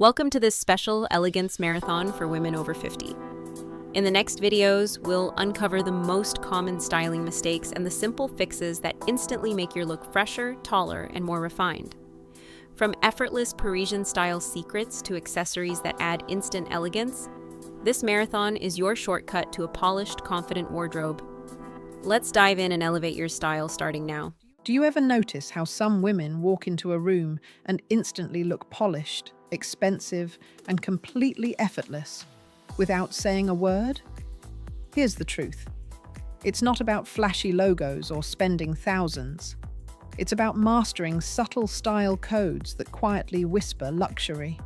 Welcome to this special Elegance Marathon for women over 50. In the next videos, we'll uncover the most common styling mistakes and the simple fixes that instantly make your look fresher, taller, and more refined. From effortless Parisian-style secrets to accessories that add instant elegance, this marathon is your shortcut to a polished, confident wardrobe. Let's dive in and elevate your style starting now. Do you ever notice how some women walk into a room and instantly look polished, expensive, and completely effortless without saying a word? Here's the truth. It's not about flashy logos or spending thousands. It's about mastering subtle style codes that quietly whisper luxury.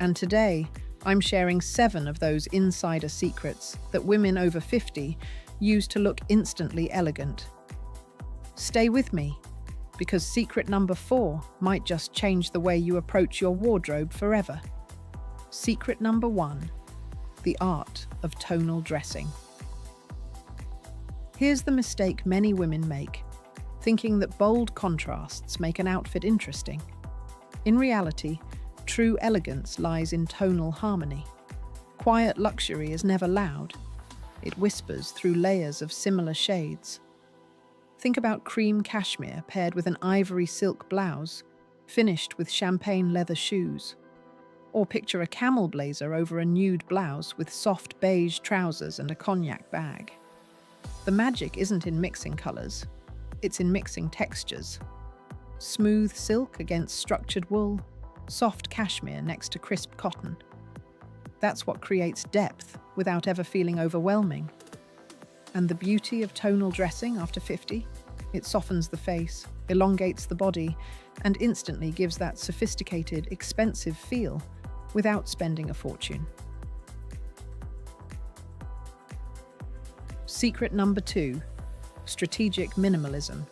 And today, I'm sharing 7 of those insider secrets that women over 50 use to look instantly elegant. Stay with me, because secret number 4 might just change the way you approach your wardrobe forever. Secret number 1, the art of tonal dressing. Here's the mistake many women make, thinking that bold contrasts make an outfit interesting. In reality, true elegance lies in tonal harmony. Quiet luxury is never loud. It whispers through layers of similar shades. Think about cream cashmere paired with an ivory silk blouse, finished with champagne leather shoes. Or picture a camel blazer over a nude blouse with soft beige trousers and a cognac bag. The magic isn't in mixing colors, it's in mixing textures. Smooth silk against structured wool, soft cashmere next to crisp cotton. That's what creates depth without ever feeling overwhelming. And the beauty of tonal dressing after 50? It softens the face, elongates the body, and instantly gives that sophisticated, expensive feel without spending a fortune. Secret number 2, strategic minimalism.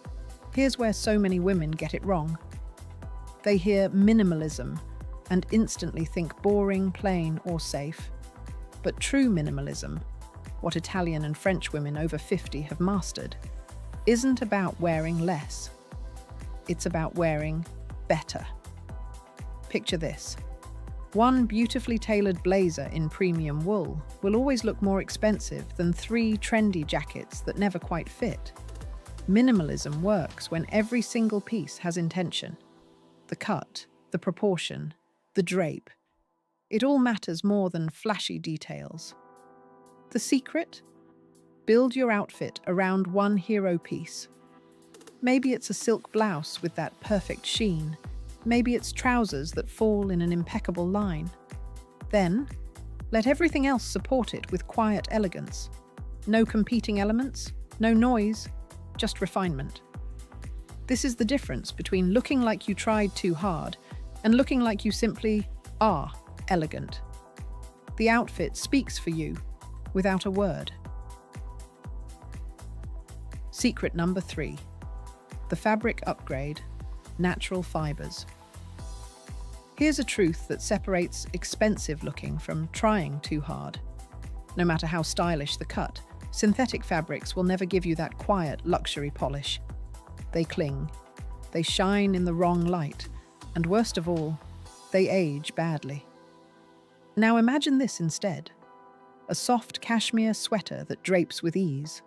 Here's where so many women get it wrong. They hear minimalism and instantly think boring, plain, or safe. But true minimalism, what Italian and French women over 50 have mastered, isn't about wearing less. It's about wearing better. Picture this. One beautifully tailored blazer in premium wool will always look more expensive than 3 trendy jackets that never quite fit. Minimalism works when every single piece has intention. The cut, the proportion, the drape. It all matters more than flashy details. The secret? Build your outfit around one hero piece. Maybe it's a silk blouse with that perfect sheen. Maybe it's trousers that fall in an impeccable line. Then, let everything else support it with quiet elegance. No competing elements, no noise, just refinement. This is the difference between looking like you tried too hard and looking like you simply are elegant. The outfit speaks for you without a word. Secret number 3, the fabric upgrade, natural fibers. Here's a truth that separates expensive looking from trying too hard. No matter how stylish the cut, synthetic fabrics will never give you that quiet luxury polish. They cling, they shine in the wrong light, and worst of all, they age badly. Now imagine this instead. A soft cashmere sweater that drapes with ease.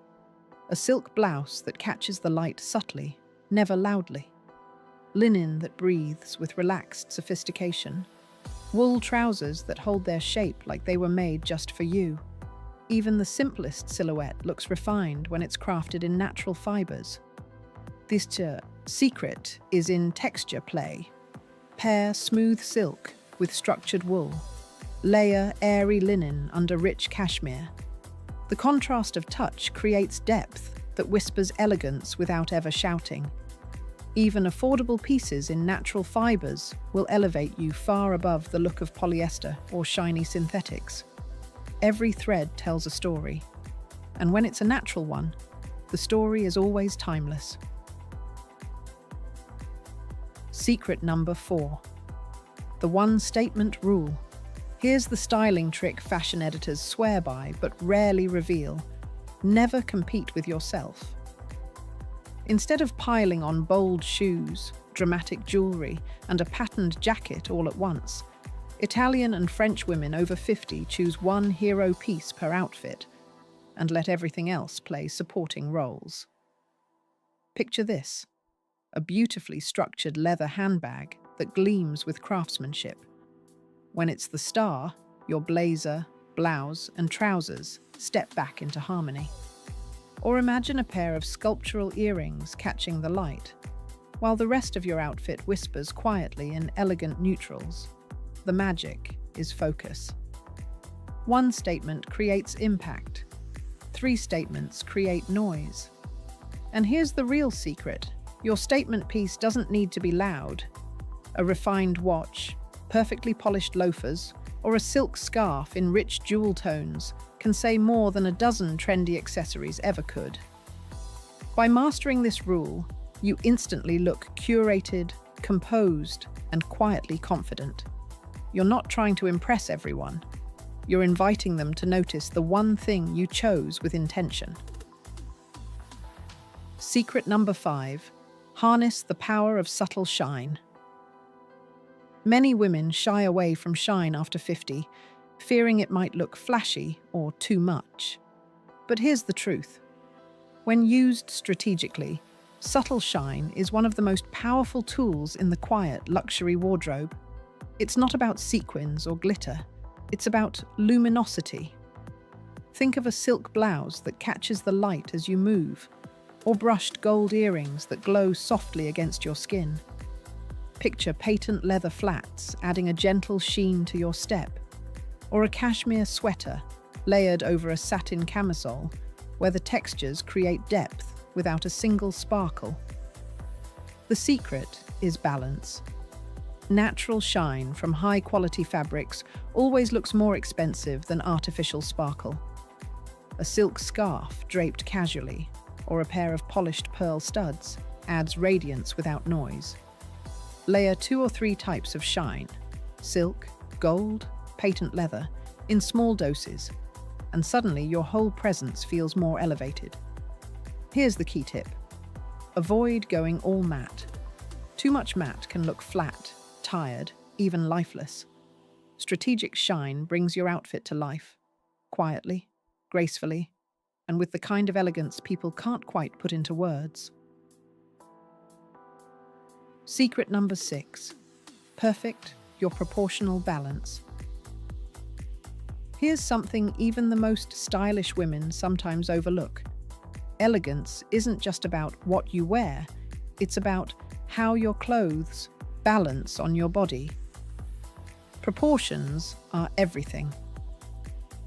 A silk blouse that catches the light subtly, never loudly. Linen that breathes with relaxed sophistication. Wool trousers that hold their shape like they were made just for you. Even the simplest silhouette looks refined when it's crafted in natural fibers. This secret is in texture play. Pair smooth silk with structured wool. Layer airy linen under rich cashmere. The contrast of touch creates depth that whispers elegance without ever shouting. Even affordable pieces in natural fibers will elevate you far above the look of polyester or shiny synthetics. Every thread tells a story, and when it's a natural one, the story is always timeless. Secret number 4, the one-statement rule. Here's the styling trick fashion editors swear by but rarely reveal. Never compete with yourself. Instead of piling on bold shoes, dramatic jewelry, and a patterned jacket all at once, Italian and French women over 50 choose one hero piece per outfit and let everything else play supporting roles. Picture this: a beautifully structured leather handbag that gleams with craftsmanship. When it's the star, your blazer, blouse, and trousers step back into harmony. Or imagine a pair of sculptural earrings catching the light, while the rest of your outfit whispers quietly in elegant neutrals. The magic is focus. One statement creates impact. 3 statements create noise. And here's the real secret: your statement piece doesn't need to be loud. A refined watch, perfectly polished loafers, or a silk scarf in rich jewel tones can say more than a dozen trendy accessories ever could. By mastering this rule, you instantly look curated, composed, and quietly confident. You're not trying to impress everyone. You're inviting them to notice the one thing you chose with intention. Secret number 5. Harness the power of subtle shine. Many women shy away from shine after 50, fearing it might look flashy or too much. But here's the truth. When used strategically, subtle shine is one of the most powerful tools in the quiet luxury wardrobe. It's not about sequins or glitter. It's about luminosity. Think of a silk blouse that catches the light as you move, or brushed gold earrings that glow softly against your skin. Picture patent leather flats adding a gentle sheen to your step, or a cashmere sweater layered over a satin camisole where the textures create depth without a single sparkle. The secret is balance. Natural shine from high-quality fabrics always looks more expensive than artificial sparkle. A silk scarf draped casually, or a pair of polished pearl studs, adds radiance without noise. Layer 2 or 3 types of shine: silk, gold, patent leather, in small doses, and suddenly your whole presence feels more elevated. Here's the key tip: avoid going all matte. Too much matte can look flat, tired, even lifeless. Strategic shine brings your outfit to life, quietly, gracefully, and with the kind of elegance people can't quite put into words. Secret number 6. Perfect your proportional balance. Here's something even the most stylish women sometimes overlook. Elegance isn't just about what you wear, it's about how your clothes balance on your body. Proportions are everything.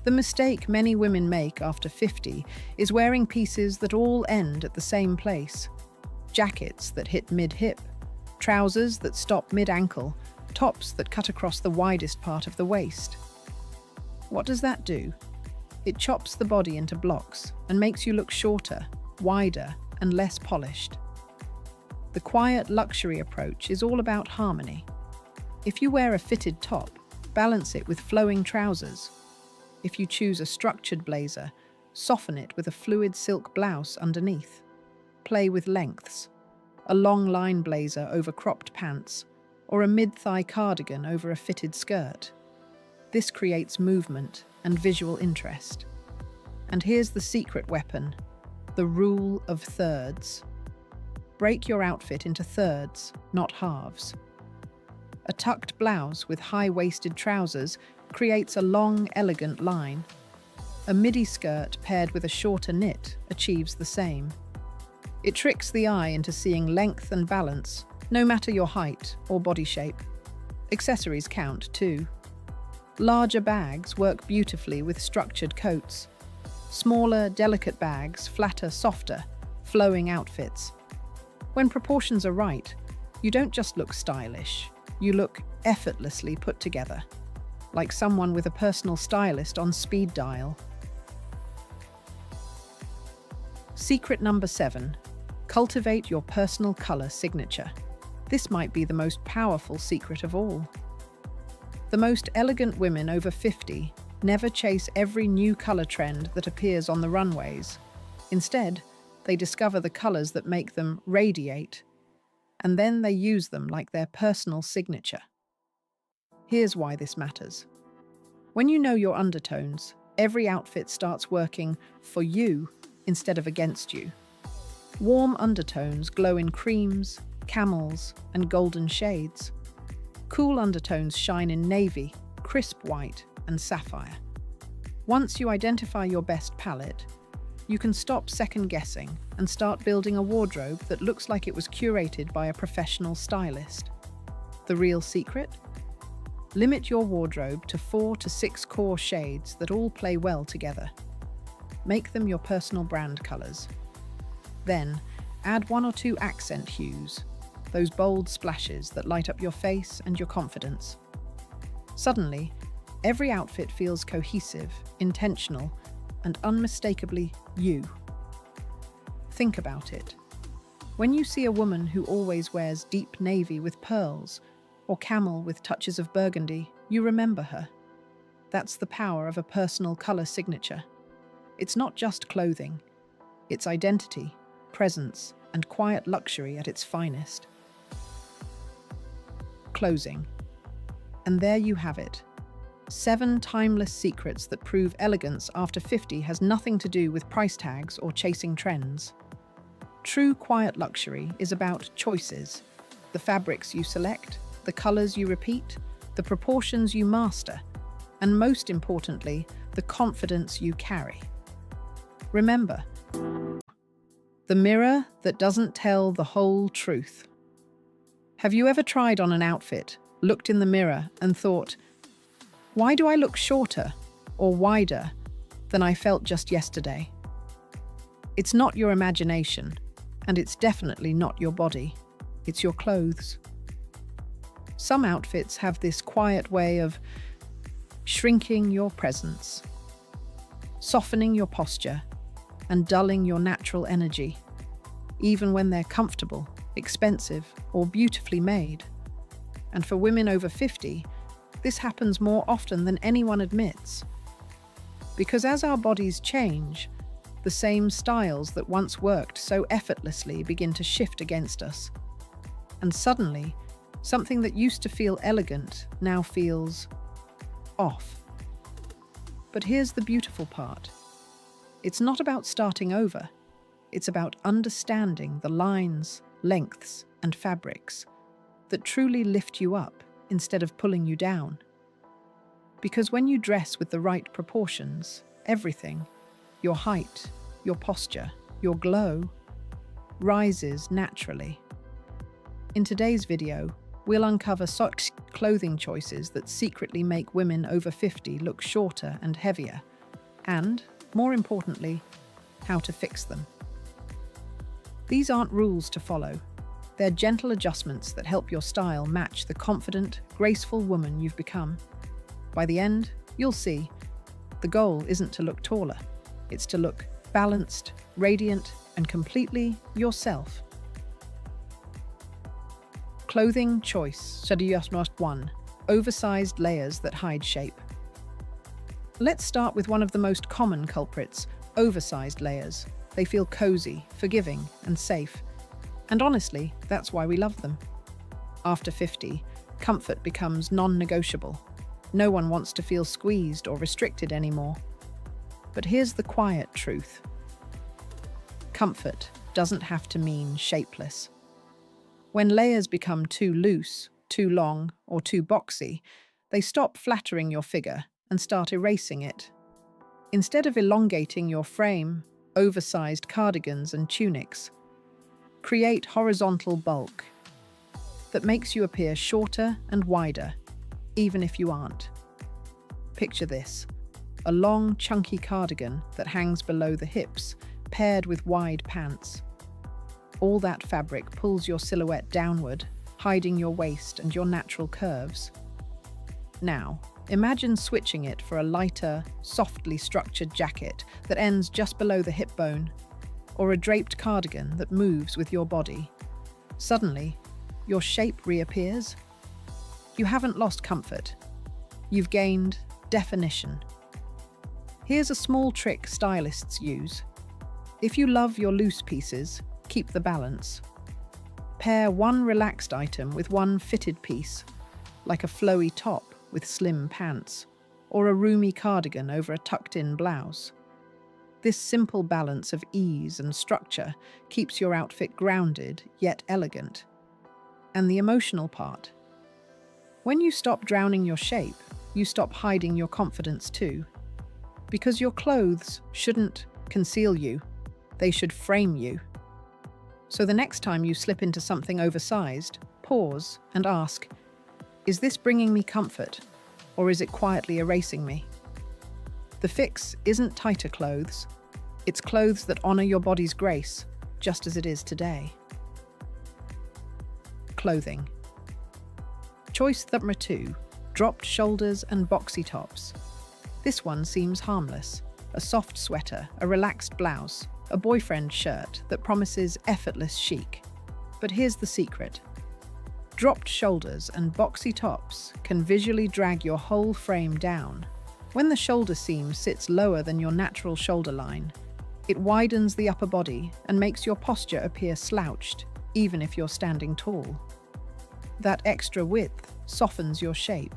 The mistake many women make after 50 is wearing pieces that all end at the same place. Jackets that hit mid-hip, trousers that stop mid-ankle, tops that cut across the widest part of the waist. What does that do? It chops the body into blocks and makes you look shorter, wider, and less polished. The quiet luxury approach is all about harmony. If you wear a fitted top, balance it with flowing trousers. If you choose a structured blazer, soften it with a fluid silk blouse underneath. Play with lengths: a long line blazer over cropped pants, or a mid-thigh cardigan over a fitted skirt. This creates movement and visual interest. And here's the secret weapon: the rule of thirds. Break your outfit into thirds, not halves. A tucked blouse with high-waisted trousers creates a long, elegant line. A midi skirt paired with a shorter knit achieves the same. It tricks the eye into seeing length and balance, no matter your height or body shape. Accessories count too. Larger bags work beautifully with structured coats. Smaller, delicate bags flatter softer, flowing outfits. When proportions are right, you don't just look stylish, you look effortlessly put together, like someone with a personal stylist on speed dial. Secret number 7. Cultivate your personal color signature. This might be the most powerful secret of all. The most elegant women over 50 never chase every new color trend that appears on the runways. Instead, they discover the colors that make them radiate, and then they use them like their personal signature. Here's why this matters. When you know your undertones, every outfit starts working for you instead of against you. Warm undertones glow in creams, camels, and golden shades. Cool undertones shine in navy, crisp white, and sapphire. Once you identify your best palette, you can stop second-guessing and start building a wardrobe that looks like it was curated by a professional stylist. The real secret? Limit your wardrobe to 4 to 6 core shades that all play well together. Make them your personal brand colors. Then, add 1 or 2 accent hues, those bold splashes that light up your face and your confidence. Suddenly, every outfit feels cohesive, intentional, and unmistakably you. Think about it. When you see a woman who always wears deep navy with pearls, or camel with touches of burgundy, you remember her. That's the power of a personal color signature. It's not just clothing, it's identity, presence, and quiet luxury at its finest. Closing. And there you have it. 7 timeless secrets that prove elegance after 50 has nothing to do with price tags or chasing trends. True quiet luxury is about choices, the fabrics you select, the colors you repeat, the proportions you master, and most importantly, the confidence you carry. Remember, the mirror that doesn't tell the whole truth. Have you ever tried on an outfit, looked in the mirror, and thought, why do I look shorter or wider than I felt just yesterday? It's not your imagination, and it's definitely not your body. It's your clothes. Some outfits have this quiet way of shrinking your presence, softening your posture, and dulling your natural energy, even when they're comfortable, expensive, or beautifully made. And for women over 50, this happens more often than anyone admits. Because as our bodies change, the same styles that once worked so effortlessly begin to shift against us. And suddenly, something that used to feel elegant now feels off. But here's the beautiful part. It's not about starting over. It's about understanding the lines, lengths, and fabrics that truly lift you up instead of pulling you down. Because when you dress with the right proportions, everything, your height, your posture, your glow, rises naturally. In today's video, we'll uncover such clothing choices that secretly make women over 50 look shorter and heavier, and, more importantly, how to fix them. These aren't rules to follow. They're gentle adjustments that help your style match the confident, graceful woman you've become. By the end, you'll see, the goal isn't to look taller. It's to look balanced, radiant, and completely yourself. Clothing choice. 1. Oversized layers that hide shape. Let's start with one of the most common culprits, oversized layers. They feel cozy, forgiving, and safe. And honestly, that's why we love them. After 50, comfort becomes non-negotiable. No one wants to feel squeezed or restricted anymore. But here's the quiet truth. Comfort doesn't have to mean shapeless. When layers become too loose, too long, or too boxy, they stop flattering your figure and start erasing it. Instead of elongating your frame, oversized cardigans and tunics create horizontal bulk that makes you appear shorter and wider, even if you aren't. Picture this, a long, chunky cardigan that hangs below the hips, paired with wide pants. All that fabric pulls your silhouette downward, hiding your waist and your natural curves. Now, imagine switching it for a lighter, softly structured jacket that ends just below the hip bone, or a draped cardigan that moves with your body. Suddenly, your shape reappears. You haven't lost comfort. You've gained definition. Here's a small trick stylists use. If you love your loose pieces, keep the balance. Pair one relaxed item with one fitted piece, like a flowy top with slim pants, or a roomy cardigan over a tucked-in blouse. This simple balance of ease and structure keeps your outfit grounded yet elegant. And the emotional part. When you stop drowning your shape, you stop hiding your confidence too. Because your clothes shouldn't conceal you, they should frame you. So the next time you slip into something oversized, pause and ask, is this bringing me comfort, or is it quietly erasing me? The fix isn't tighter clothes. It's clothes that honor your body's grace, just as it is today. Clothing. Choice number 2, dropped shoulders and boxy tops. This one seems harmless. A soft sweater, a relaxed blouse, a boyfriend shirt that promises effortless chic. But here's the secret. Dropped shoulders and boxy tops can visually drag your whole frame down. When the shoulder seam sits lower than your natural shoulder line, it widens the upper body and makes your posture appear slouched, even if you're standing tall. That extra width softens your shape,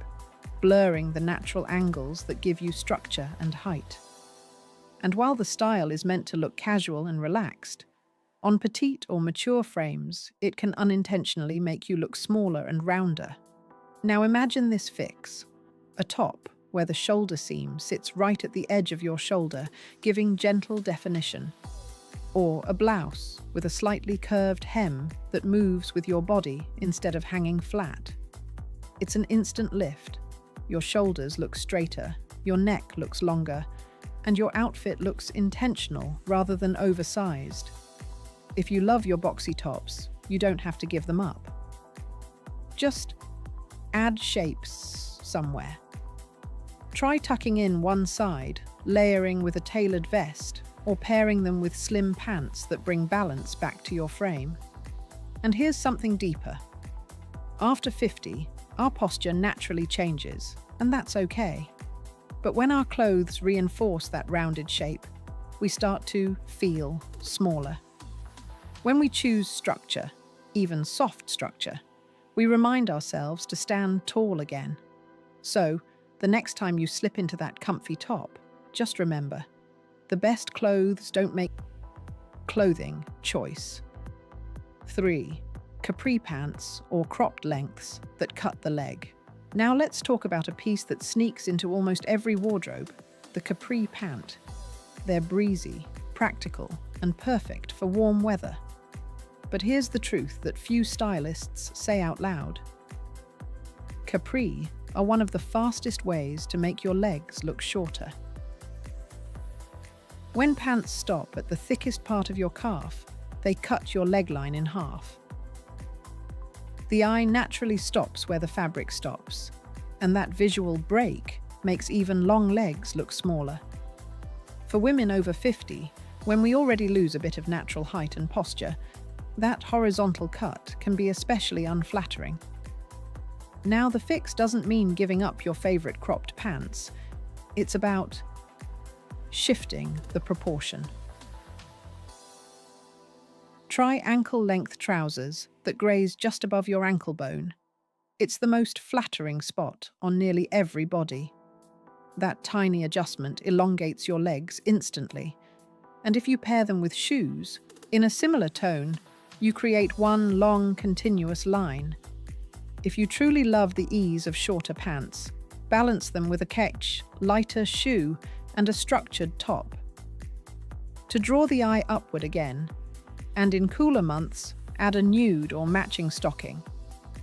blurring the natural angles that give you structure and height. And while the style is meant to look casual and relaxed, on petite or mature frames, it can unintentionally make you look smaller and rounder. Now imagine this fix: a top where the shoulder seam sits right at the edge of your shoulder, giving gentle definition. Or a blouse with a slightly curved hem that moves with your body instead of hanging flat. It's an instant lift. Your shoulders look straighter, your neck looks longer, and your outfit looks intentional rather than oversized. If you love your boxy tops, you don't have to give them up. Just add shapes somewhere. Try tucking in one side, layering with a tailored vest, or pairing them with slim pants that bring balance back to your frame. And here's something deeper. After 50, our posture naturally changes, and that's okay. But when our clothes reinforce that rounded shape, we start to feel smaller. When we choose structure, even soft structure, we remind ourselves to stand tall again. So, the next time you slip into that comfy top, just remember, the best clothes don't make clothing choice. 3. Capri pants or cropped lengths that cut the leg. Now let's talk about a piece that sneaks into almost every wardrobe, the capri pant. They're breezy, practical, and perfect for warm weather. But here's the truth that few stylists say out loud. Capri are one of the fastest ways to make your legs look shorter. When pants stop at the thickest part of your calf, they cut your leg line in half. The eye naturally stops where the fabric stops, and that visual break makes even long legs look smaller. For women over 50, when we already lose a bit of natural height and posture, that horizontal cut can be especially unflattering. Now, the fix doesn't mean giving up your favorite cropped pants. It's about shifting the proportion. Try ankle-length trousers that graze just above your ankle bone. It's the most flattering spot on nearly every body. That tiny adjustment elongates your legs instantly. And if you pair them with shoes, in a similar tone, you create one long, continuous line. If you truly love the ease of shorter pants, balance them with a catch, lighter shoe, and a structured top. To draw the eye upward again, and in cooler months, add a nude or matching stocking.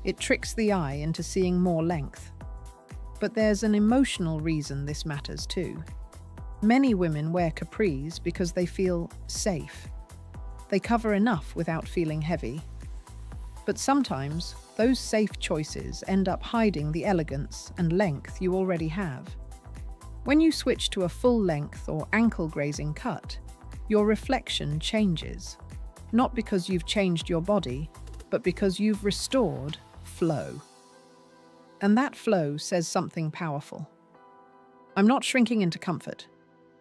It tricks the eye into seeing more length. But there's an emotional reason this matters too. Many women wear capris because they feel safe. They cover enough without feeling heavy. But sometimes, those safe choices end up hiding the elegance and length you already have. When you switch to a full-length or ankle-grazing cut, your reflection changes. Not because you've changed your body, but because you've restored flow. And that flow says something powerful. I'm not shrinking into comfort.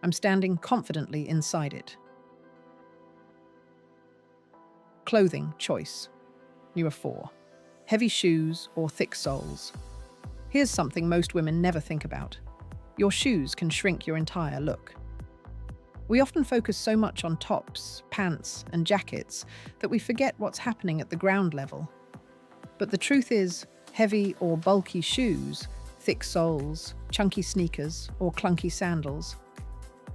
I'm standing confidently inside it. Clothing choice. Number 4. Heavy shoes or thick soles. Here's something most women never think about. Your shoes can shrink your entire look. We often focus so much on tops, pants, and jackets that we forget what's happening at the ground level. But the truth is, heavy or bulky shoes, thick soles, chunky sneakers, or clunky sandals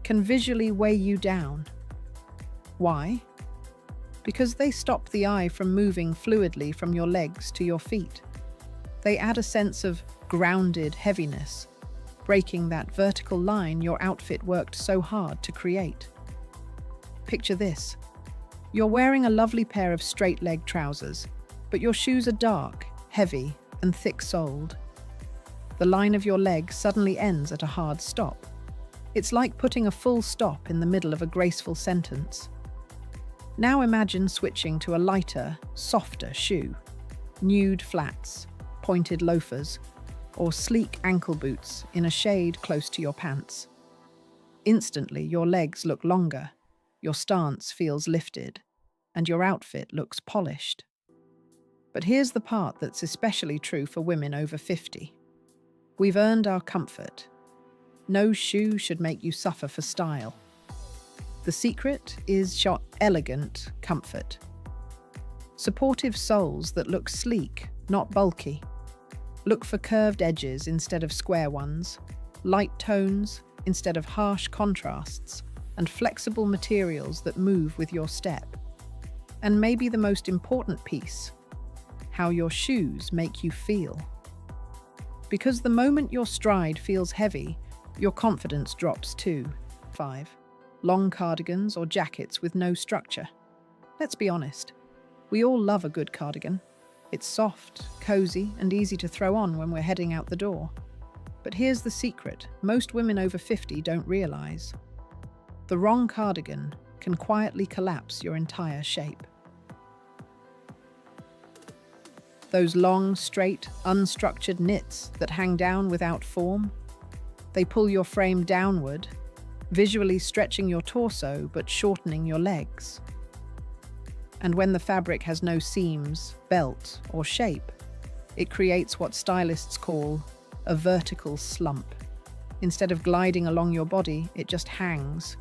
can visually weigh you down. Why? Because they stop the eye from moving fluidly from your legs to your feet. They add a sense of grounded heaviness, breaking that vertical line your outfit worked so hard to create. Picture this. You're wearing a lovely pair of straight-leg trousers, but your shoes are dark, heavy, and thick-soled. The line of your leg suddenly ends at a hard stop. It's like putting a full stop in the middle of a graceful sentence. Now imagine switching to a lighter, softer shoe. Nude flats, pointed loafers, or sleek ankle boots in a shade close to your pants. Instantly, your legs look longer, your stance feels lifted, and your outfit looks polished. But here's the part that's especially true for women over 50. We've earned our comfort. No shoe should make you suffer for style. The secret is your elegant comfort. Supportive soles that look sleek, not bulky. Look for curved edges instead of square ones, light tones instead of harsh contrasts, and flexible materials that move with your step. And maybe the most important piece, how your shoes make you feel. Because the moment your stride feels heavy, your confidence drops too. 5. Long cardigans or jackets with no structure. Let's be honest, we all love a good cardigan. It's soft, cozy, and easy to throw on when we're heading out the door. But here's the secret most women over 50 don't realize. The wrong cardigan can quietly collapse your entire shape. Those long, straight, unstructured knits that hang down without form, they pull your frame downward, visually stretching your torso but shortening your legs. And when the fabric has no seams, belt, or shape, it creates what stylists call a vertical slump. Instead of gliding along your body, it just hangs.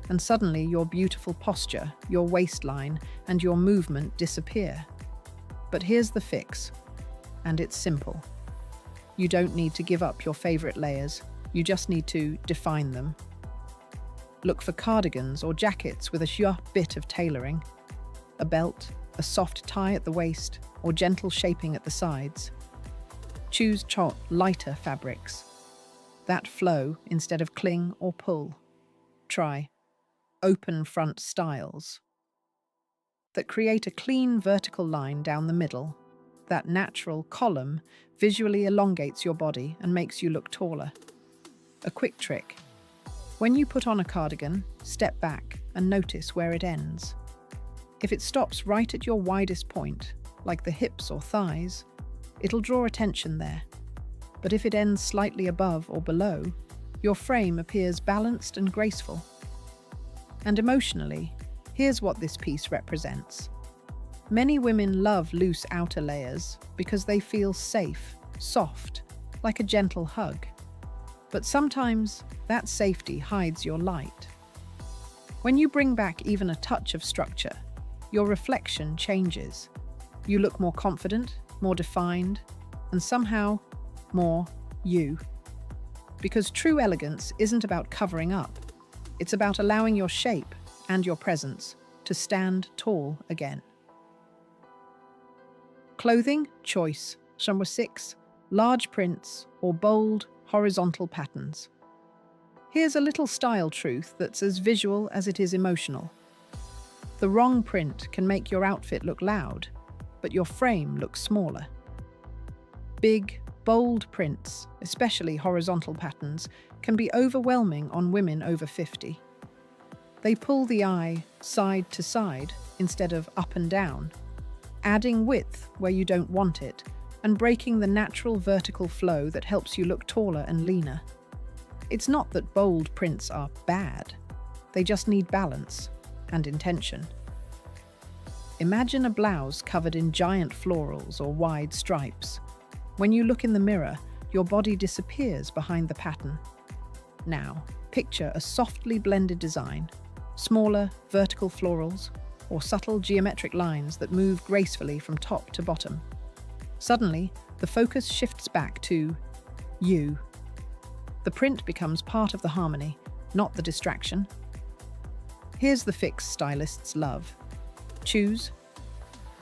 And suddenly your beautiful posture, your waistline, and your movement disappear. But here's the fix, and it's simple. You don't need to give up your favorite layers, you just need to define them. Look for cardigans or jackets with a sheer bit of tailoring. A belt, a soft tie at the waist, or gentle shaping at the sides. Choose lighter fabrics. That flow instead of cling or pull. Try open front styles that create a clean vertical line down the middle. That natural column visually elongates your body and makes you look taller. A quick trick. When you put on a cardigan, step back and notice where it ends. If it stops right at your widest point, like the hips or thighs, it'll draw attention there. But if it ends slightly above or below, your frame appears balanced and graceful. And emotionally, here's what this piece represents. Many women love loose outer layers because they feel safe, soft, like a gentle hug. But sometimes that safety hides your light. When you bring back even a touch of structure, your reflection changes. You look more confident, more defined, and somehow more you. Because true elegance isn't about covering up. It's about allowing your shape and your presence to stand tall again. Clothing choice. Number 6. Large prints or bold, horizontal patterns. Here's a little style truth that's as visual as it is emotional. The wrong print can make your outfit look loud, but your frame looks smaller. Big, bold prints, especially horizontal patterns, can be overwhelming on women over 50. They pull the eye side to side instead of up and down, adding width where you don't want it, and breaking the natural vertical flow that helps you look taller and leaner. It's not that bold prints are bad, they just need balance and intention. Imagine a blouse covered in giant florals or wide stripes. When you look in the mirror, your body disappears behind the pattern. Now, picture a softly blended design, smaller vertical florals, or subtle geometric lines that move gracefully from top to bottom. Suddenly, the focus shifts back to you. The print becomes part of the harmony, not the distraction. Here's the fix stylists love. Choose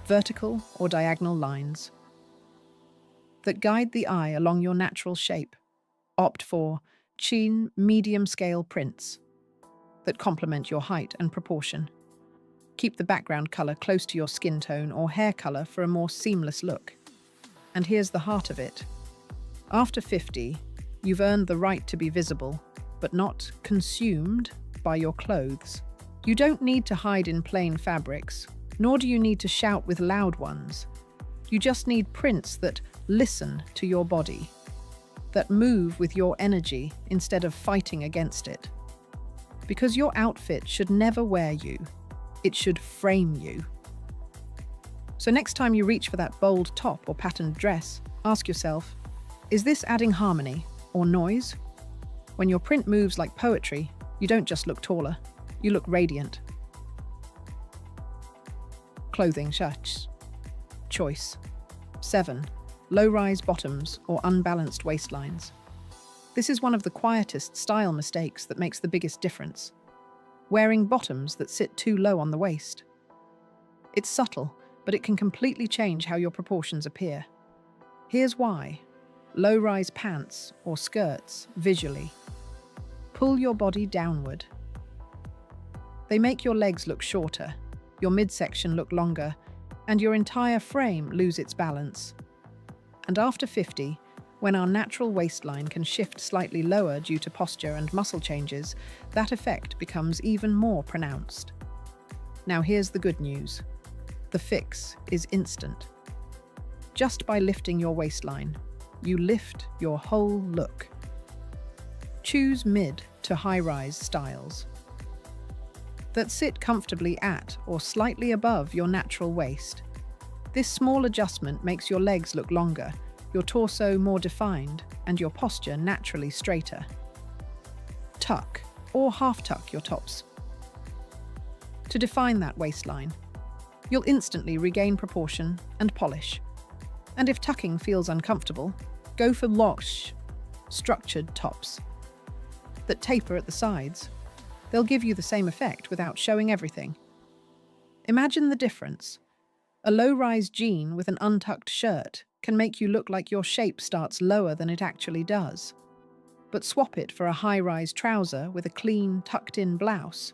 vertical or diagonal lines that guide the eye along your natural shape. Opt for chic, medium-scale prints that complement your height and proportion. Keep the background color close to your skin tone or hair color for a more seamless look. And here's the heart of it. After 50, you've earned the right to be visible, but not consumed by your clothes. You don't need to hide in plain fabrics, nor do you need to shout with loud ones. You just need prints that listen to your body, that move with your energy instead of fighting against it. Because your outfit should never wear you, it should frame you. So next time you reach for that bold top or patterned dress, ask yourself, is this adding harmony or noise? When your print moves like poetry, you don't just look taller, you look radiant. Clothing choice. 7. Low-rise bottoms or unbalanced waistlines. This is one of the quietest style mistakes that makes the biggest difference. Wearing bottoms that sit too low on the waist. It's subtle, but it can completely change how your proportions appear. Here's why. Low-rise pants or skirts, visually, pull your body downward. They make your legs look shorter, your midsection look longer, and your entire frame lose its balance. And after 50, when our natural waistline can shift slightly lower due to posture and muscle changes, that effect becomes even more pronounced. Now here's the good news. The fix is instant. Just by lifting your waistline, you lift your whole look. Choose mid to high-rise styles that sit comfortably at or slightly above your natural waist. This small adjustment makes your legs look longer, your torso more defined, and your posture naturally straighter. Tuck or half-tuck your tops to define that waistline. You'll instantly regain proportion and polish. And if tucking feels uncomfortable, go for locked, structured tops that taper at the sides. They'll give you the same effect without showing everything. Imagine the difference. A low-rise jean with an untucked shirt can make you look like your shape starts lower than it actually does. But swap it for a high-rise trouser with a clean, tucked-in blouse,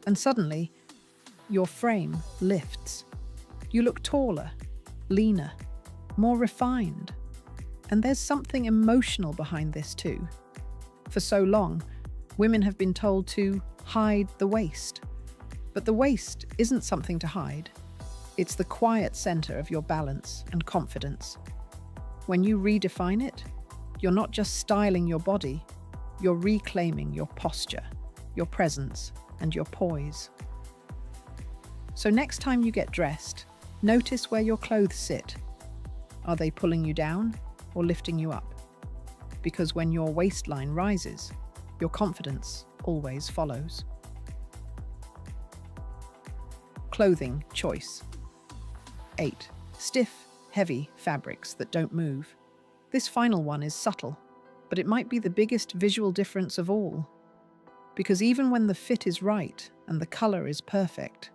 and suddenly, your frame lifts. You look taller, leaner, more refined. And there's something emotional behind this too. For so long, women have been told to hide the waist. But the waist isn't something to hide. It's the quiet center of your balance and confidence. When you redefine it, you're not just styling your body, you're reclaiming your posture, your presence, and your poise. So next time you get dressed, notice where your clothes sit. Are they pulling you down or lifting you up? Because when your waistline rises, your confidence always follows. Clothing choice. 8. Stiff, heavy fabrics that don't move. This final one is subtle, but it might be the biggest visual difference of all. Because even when the fit is right and the color is perfect,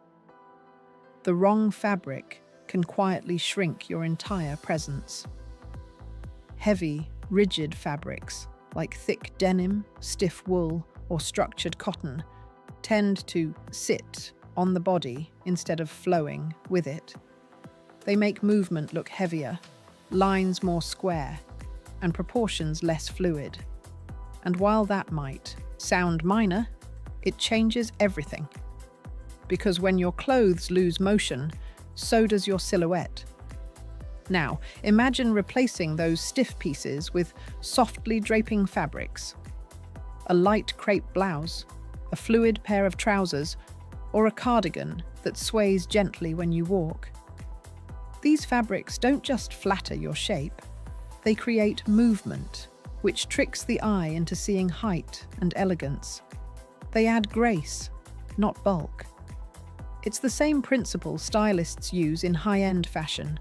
the wrong fabric can quietly shrink your entire presence. Heavy, rigid fabrics, like thick denim, stiff wool, or structured cotton, tend to sit on the body instead of flowing with it. They make movement look heavier, lines more square, and proportions less fluid. And while that might sound minor, it changes everything. Because when your clothes lose motion, so does your silhouette. Now, imagine replacing those stiff pieces with softly draping fabrics. A light crepe blouse, a fluid pair of trousers, or a cardigan that sways gently when you walk. These fabrics don't just flatter your shape, They create movement, which tricks the eye into seeing height and elegance. They add grace, not bulk. It's the same principle stylists use in high-end fashion.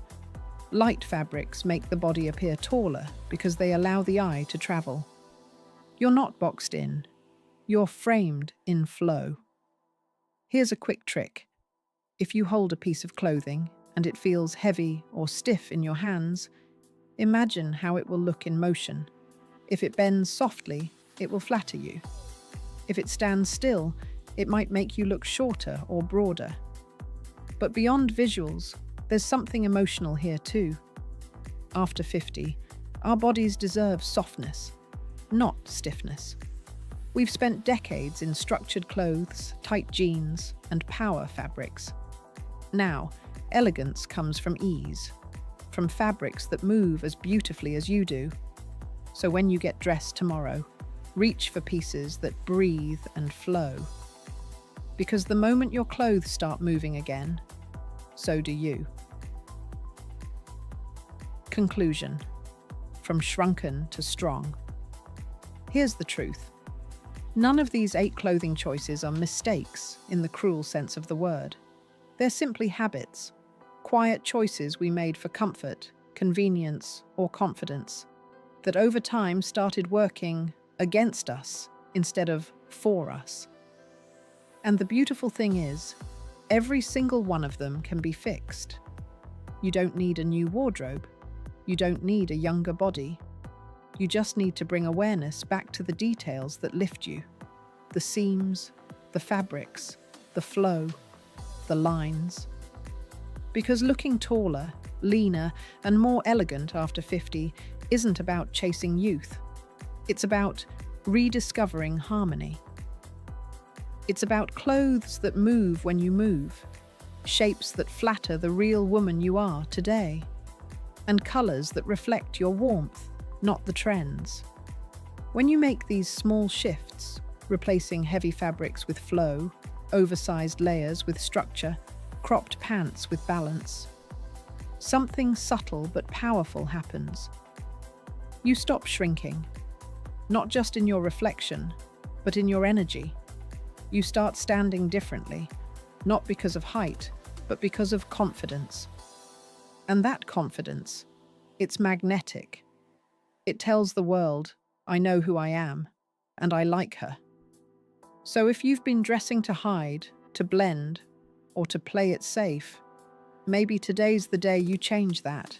Light fabrics make the body appear taller because they allow the eye to travel. You're not boxed in. You're framed in flow. Here's a quick trick. If you hold a piece of clothing and it feels heavy or stiff in your hands, imagine how it will look in motion. If it bends softly, it will flatter you. If it stands still, it might make you look shorter or broader. But beyond visuals, there's something emotional here too. After 50, our bodies deserve softness, not stiffness. We've spent decades in structured clothes, tight jeans, and power fabrics. Now, elegance comes from ease, from fabrics that move as beautifully as you do. So when you get dressed tomorrow, reach for pieces that breathe and flow. Because the moment your clothes start moving again, so do you. Conclusion. From shrunken to strong. Here's the truth. None of these 8 clothing choices are mistakes in the cruel sense of the word. They're simply habits, quiet choices we made for comfort, convenience, or confidence, that over time started working against us instead of for us. And the beautiful thing is, every single one of them can be fixed. You don't need a new wardrobe. You don't need a younger body. You just need to bring awareness back to the details that lift you. The seams, the fabrics, the flow, the lines. Because looking taller, leaner, and more elegant after 50 isn't about chasing youth. It's about rediscovering harmony. It's about clothes that move when you move, shapes that flatter the real woman you are today, and colors that reflect your warmth, not the trends. When you make these small shifts, replacing heavy fabrics with flow, oversized layers with structure, cropped pants with balance, something subtle but powerful happens. You stop shrinking, not just in your reflection, but in your energy. You start standing differently, not because of height, but because of confidence. And that confidence, it's magnetic. It tells the world, I know who I am, and I like her. So if you've been dressing to hide, to blend, or to play it safe, maybe today's the day you change that.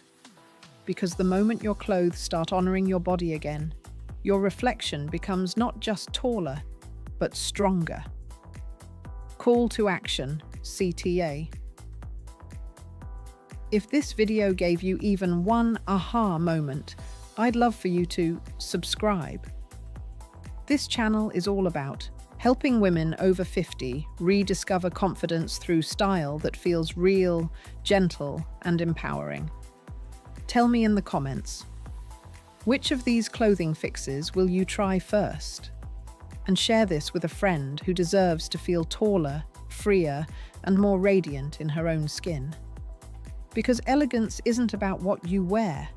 Because the moment your clothes start honoring your body again, your reflection becomes not just taller, but stronger. Call to action, CTA. If this video gave you even one aha moment, I'd love for you to subscribe. This channel is all about helping women over 50 rediscover confidence through style that feels real, gentle, and empowering. Tell me in the comments, which of these clothing fixes will you try first? And share this with a friend who deserves to feel taller, freer, and more radiant in her own skin. Because elegance isn't about what you wear,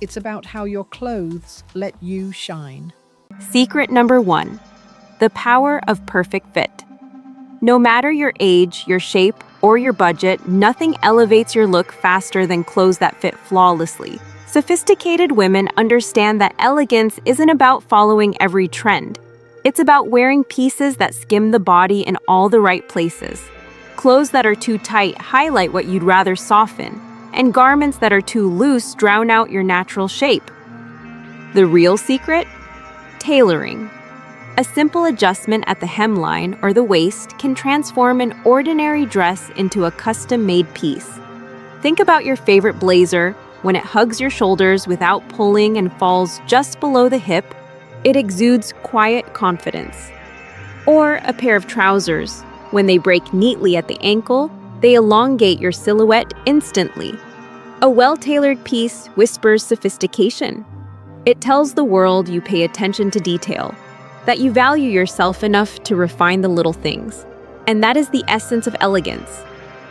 it's about how your clothes let you shine. Secret number 1. The power of perfect fit. No matter your age, your shape, or your budget, nothing elevates your look faster than clothes that fit flawlessly. Sophisticated women understand that elegance isn't about following every trend. It's about wearing pieces that skim the body in all the right places. Clothes that are too tight highlight what you'd rather soften, and garments that are too loose drown out your natural shape. The real secret? Tailoring. A simple adjustment at the hemline or the waist can transform an ordinary dress into a custom-made piece. Think about your favorite blazer. When it hugs your shoulders without pulling and falls just below the hip, it exudes quiet confidence. Or a pair of trousers. When they break neatly at the ankle, they elongate your silhouette instantly. A well-tailored piece whispers sophistication. It tells the world you pay attention to detail, that you value yourself enough to refine the little things. And that is the essence of elegance.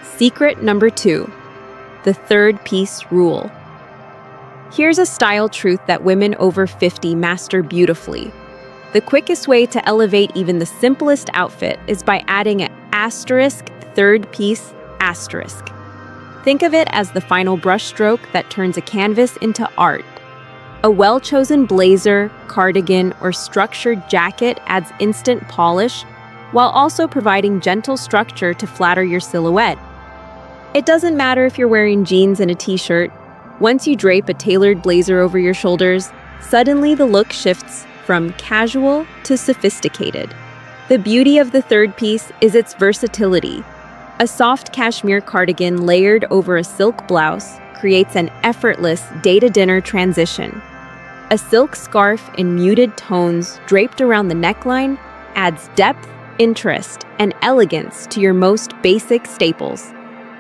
Secret number 2. The third piece rule. Here's a style truth that women over 50 master beautifully. The quickest way to elevate even the simplest outfit is by adding an asterisk third piece asterisk. Think of it as the final brushstroke that turns a canvas into art. A well-chosen blazer, cardigan, or structured jacket adds instant polish, while also providing gentle structure to flatter your silhouette. It doesn't matter if you're wearing jeans and a t-shirt. Once you drape a tailored blazer over your shoulders, suddenly the look shifts from casual to sophisticated. The beauty of the third piece is its versatility. A soft cashmere cardigan layered over a silk blouse creates an effortless day-to-dinner transition. A silk scarf in muted tones draped around the neckline adds depth, interest, and elegance to your most basic staples.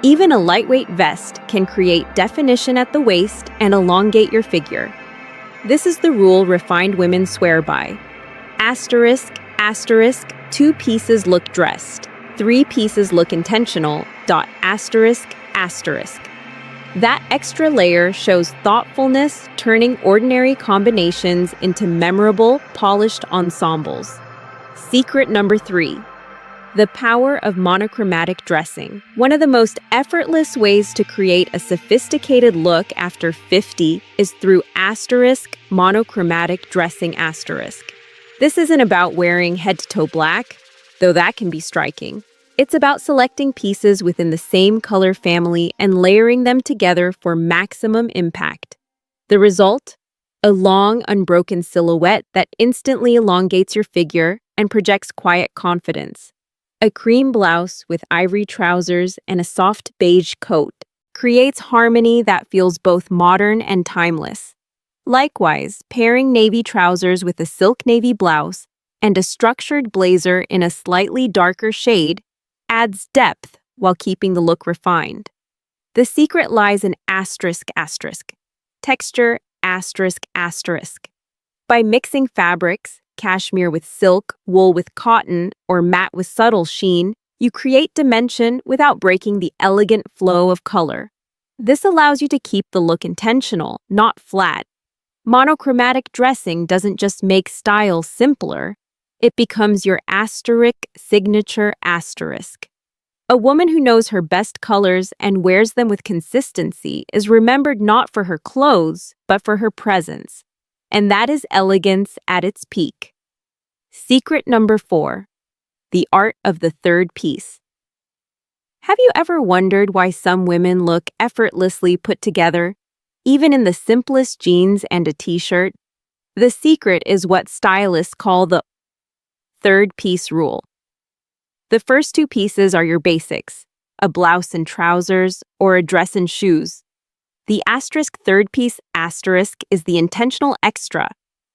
Even a lightweight vest can create definition at the waist and elongate your figure. This is the rule refined women swear by. Asterisk, asterisk, 2 pieces look dressed. 3 pieces look intentional, asterisk, asterisk. That extra layer shows thoughtfulness, turning ordinary combinations into memorable, polished ensembles. Secret number 3. The power of monochromatic dressing. One of the most effortless ways to create a sophisticated look after 50 is through asterisk monochromatic dressing asterisk. This isn't about wearing head-to-toe black, though that can be striking. It's about selecting pieces within the same color family and layering them together for maximum impact. The result? A long, unbroken silhouette that instantly elongates your figure and projects quiet confidence. A cream blouse with ivory trousers and a soft beige coat creates harmony that feels both modern and timeless. Likewise, pairing navy trousers with a silk navy blouse and a structured blazer in a slightly darker shade adds depth while keeping the look refined. The secret lies in asterisk asterisk. Texture asterisk asterisk. By mixing fabrics, cashmere with silk, wool with cotton, or matte with subtle sheen, you create dimension without breaking the elegant flow of color. This allows you to keep the look intentional, not flat. Monochromatic dressing doesn't just make style simpler, it becomes your asterisk signature asterisk. A woman who knows her best colors and wears them with consistency is remembered not for her clothes, but for her presence. And that is elegance at its peak. Secret number 4. The art of the third piece. Have you ever wondered why some women look effortlessly put together, even in the simplest jeans and a t-shirt? The secret is what stylists call the third piece rule. The first 2 pieces are your basics, a blouse and trousers, or a dress and shoes. The asterisk third piece asterisk is the intentional extra,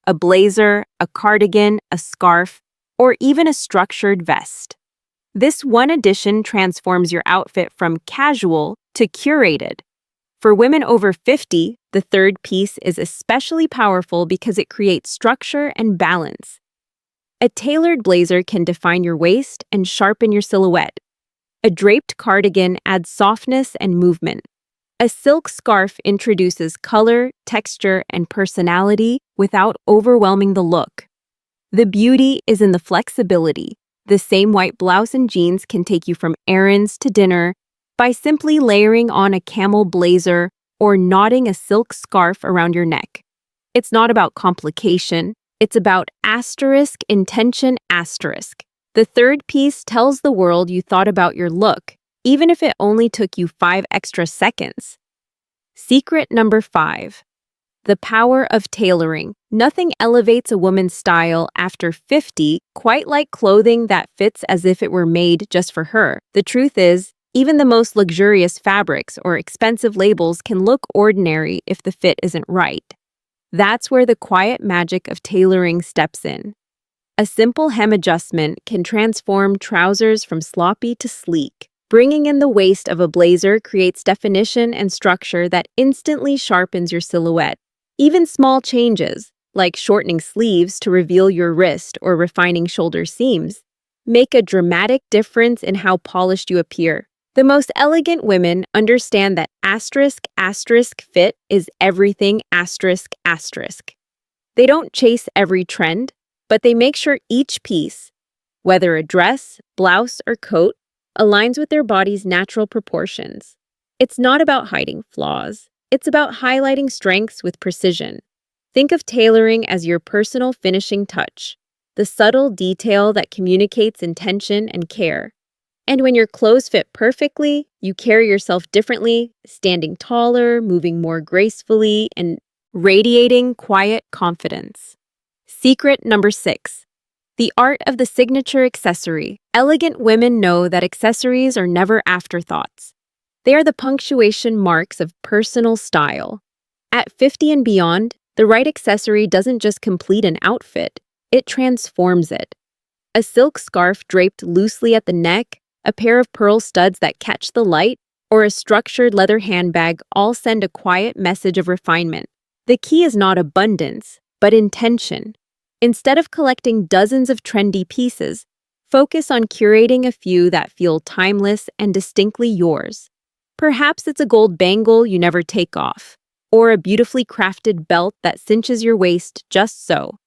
a blazer, a cardigan, a scarf, or even a structured vest. This one addition transforms your outfit from casual to curated. For women over 50, the third piece is especially powerful because it creates structure and balance. A tailored blazer can define your waist and sharpen your silhouette. A draped cardigan adds softness and movement. A silk scarf introduces color, texture, and personality without overwhelming the look. The beauty is in the flexibility. The same white blouse and jeans can take you from errands to dinner by simply layering on a camel blazer or knotting a silk scarf around your neck. It's not about complication. It's about asterisk intention asterisk. The third piece tells the world you thought about your look, even if it only took you 5 extra seconds. Secret number 5. The power of tailoring. Nothing elevates a woman's style after 50 quite like clothing that fits as if it were made just for her. The truth is, even the most luxurious fabrics or expensive labels can look ordinary if the fit isn't right. That's where the quiet magic of tailoring steps in. A simple hem adjustment can transform trousers from sloppy to sleek. Bringing in the waist of a blazer creates definition and structure that instantly sharpens your silhouette. Even small changes, like shortening sleeves to reveal your wrist or refining shoulder seams, make a dramatic difference in how polished you appear. The most elegant women understand that fit is everything asterisk. They don't chase every trend, but they make sure each piece, whether a dress, blouse, or coat, aligns with their body's natural proportions. It's not about hiding flaws. It's about highlighting strengths with precision. Think of tailoring as your personal finishing touch, the subtle detail that communicates intention and care. And when your clothes fit perfectly, you carry yourself differently, standing taller, moving more gracefully, and radiating quiet confidence. Secret number 6. The art of the signature accessory. Elegant women know that accessories are never afterthoughts. They are the punctuation marks of personal style. At 50 and beyond, the right accessory doesn't just complete an outfit, it transforms it. A silk scarf draped loosely at the neck, a pair of pearl studs that catch the light, or a structured leather handbag all send a quiet message of refinement. The key is not abundance, but intention. Instead of collecting dozens of trendy pieces, focus on curating a few that feel timeless and distinctly yours. Perhaps it's a gold bangle you never take off, or a beautifully crafted belt that cinches your waist just so.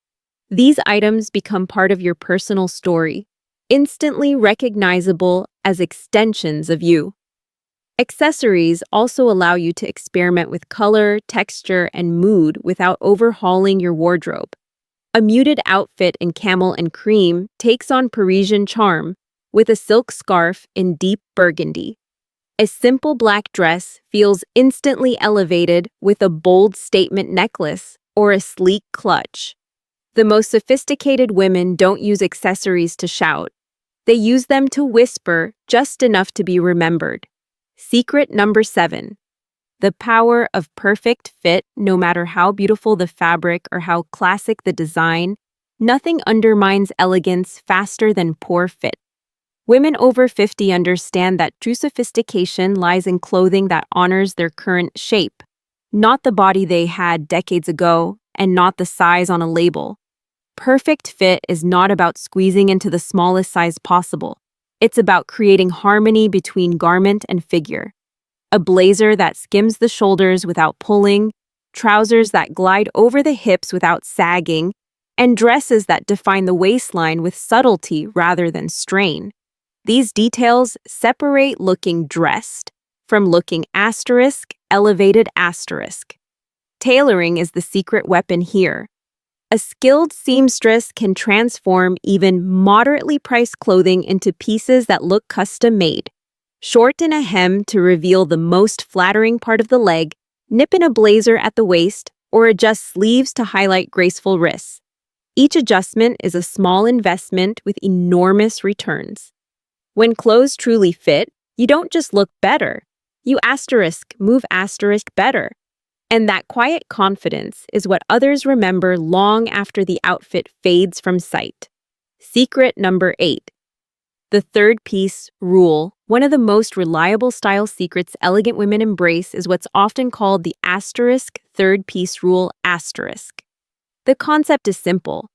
These items become part of your personal story, instantly recognizable as extensions of you. Accessories also allow you to experiment with color, texture, and mood without overhauling your wardrobe. A muted outfit in camel and cream takes on Parisian charm with a silk scarf in deep burgundy. A simple black dress feels instantly elevated with a bold statement necklace or a sleek clutch. The most sophisticated women don't use accessories to shout. They use them to whisper just enough to be remembered. Secret number 7. The power of perfect fit. No matter how beautiful the fabric or how classic the design, nothing undermines elegance faster than poor fit. Women over 50 understand that true sophistication lies in clothing that honors their current shape, not the body they had decades ago, and not the size on a label. Perfect fit is not about squeezing into the smallest size possible. It's about creating harmony between garment and figure. A blazer that skims the shoulders without pulling, trousers that glide over the hips without sagging, and dresses that define the waistline with subtlety rather than strain. These details separate looking dressed from looking elevated. Tailoring is the secret weapon here. A skilled seamstress can transform even moderately priced clothing into pieces that look custom-made. Shorten a hem to reveal the most flattering part of the leg, nip in a blazer at the waist, or adjust sleeves to highlight graceful wrists. Each adjustment is a small investment with enormous returns. When clothes truly fit, you don't just look better. You move better. And that quiet confidence is what others remember long after the outfit fades from sight. Secret number 8. The third piece rule. One of the most reliable style secrets elegant women embrace is what's often called the third piece rule. The concept is simple.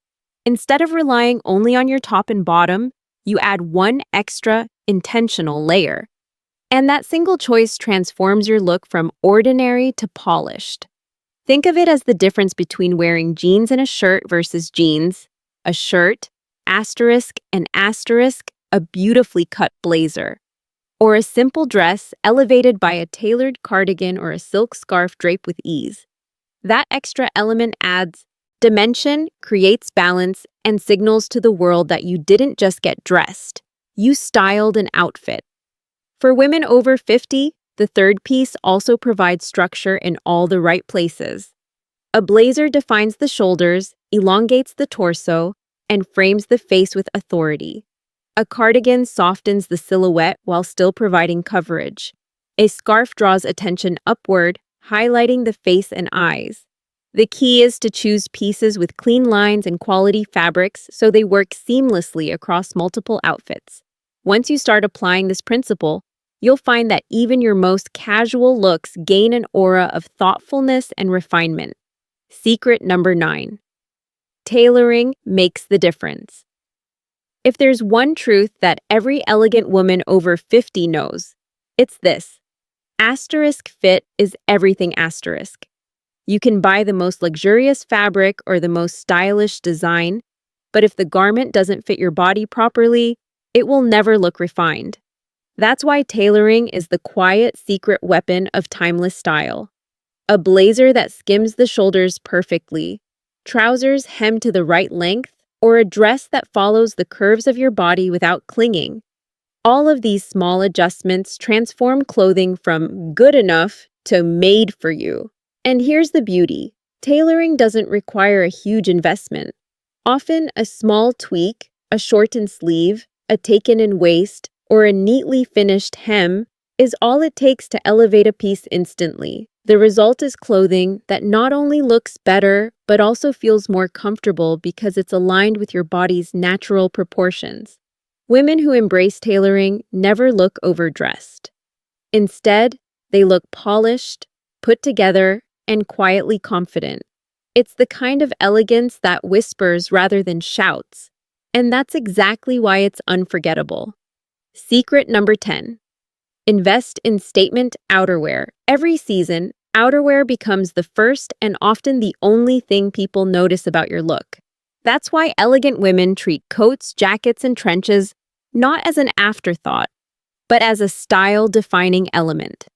Instead of relying only on your top and bottom, you add one extra intentional layer. And that single choice transforms your look from ordinary to polished. Think of it as the difference between wearing jeans and a shirt versus jeans, a shirt, a beautifully cut blazer, or a simple dress elevated by a tailored cardigan or a silk scarf draped with ease. That extra element adds dimension, creates balance, and signals to the world that you didn't just get dressed. You styled an outfit. For women over 50, the third piece also provides structure in all the right places. A blazer defines the shoulders, elongates the torso, and frames the face with authority. A cardigan softens the silhouette while still providing coverage. A scarf draws attention upward, highlighting the face and eyes. The key is to choose pieces with clean lines and quality fabrics so they work seamlessly across multiple outfits. Once you start applying this principle, you'll find that even your most casual looks gain an aura of thoughtfulness and refinement. Secret number 9. Tailoring makes the difference. If there's one truth that every elegant woman over 50 knows, It's this. Asterisk fit is everything asterisk. You can buy the most luxurious fabric or the most stylish design, but if the garment doesn't fit your body properly, it will never look refined. That's why tailoring is the quiet, secret weapon of timeless style. A blazer that skims the shoulders perfectly, trousers hemmed to the right length, or a dress that follows the curves of your body without clinging. All of these small adjustments transform clothing from good enough to made for you. And here's the beauty. Tailoring doesn't require a huge investment. Often a small tweak, a shortened sleeve, a taken-in waist, or a neatly finished hem is all it takes to elevate a piece instantly. The result is clothing that not only looks better, but also feels more comfortable because it's aligned with your body's natural proportions. Women who embrace tailoring never look overdressed. Instead, they look polished, put together, and quietly confident. It's the kind of elegance that whispers rather than shouts, and that's exactly why it's unforgettable. Secret number 10. Invest in statement outerwear. Every season, outerwear becomes the first and often the only thing people notice about your look. That's why elegant women treat coats, jackets, and trenches not as an afterthought, but as a style-defining element.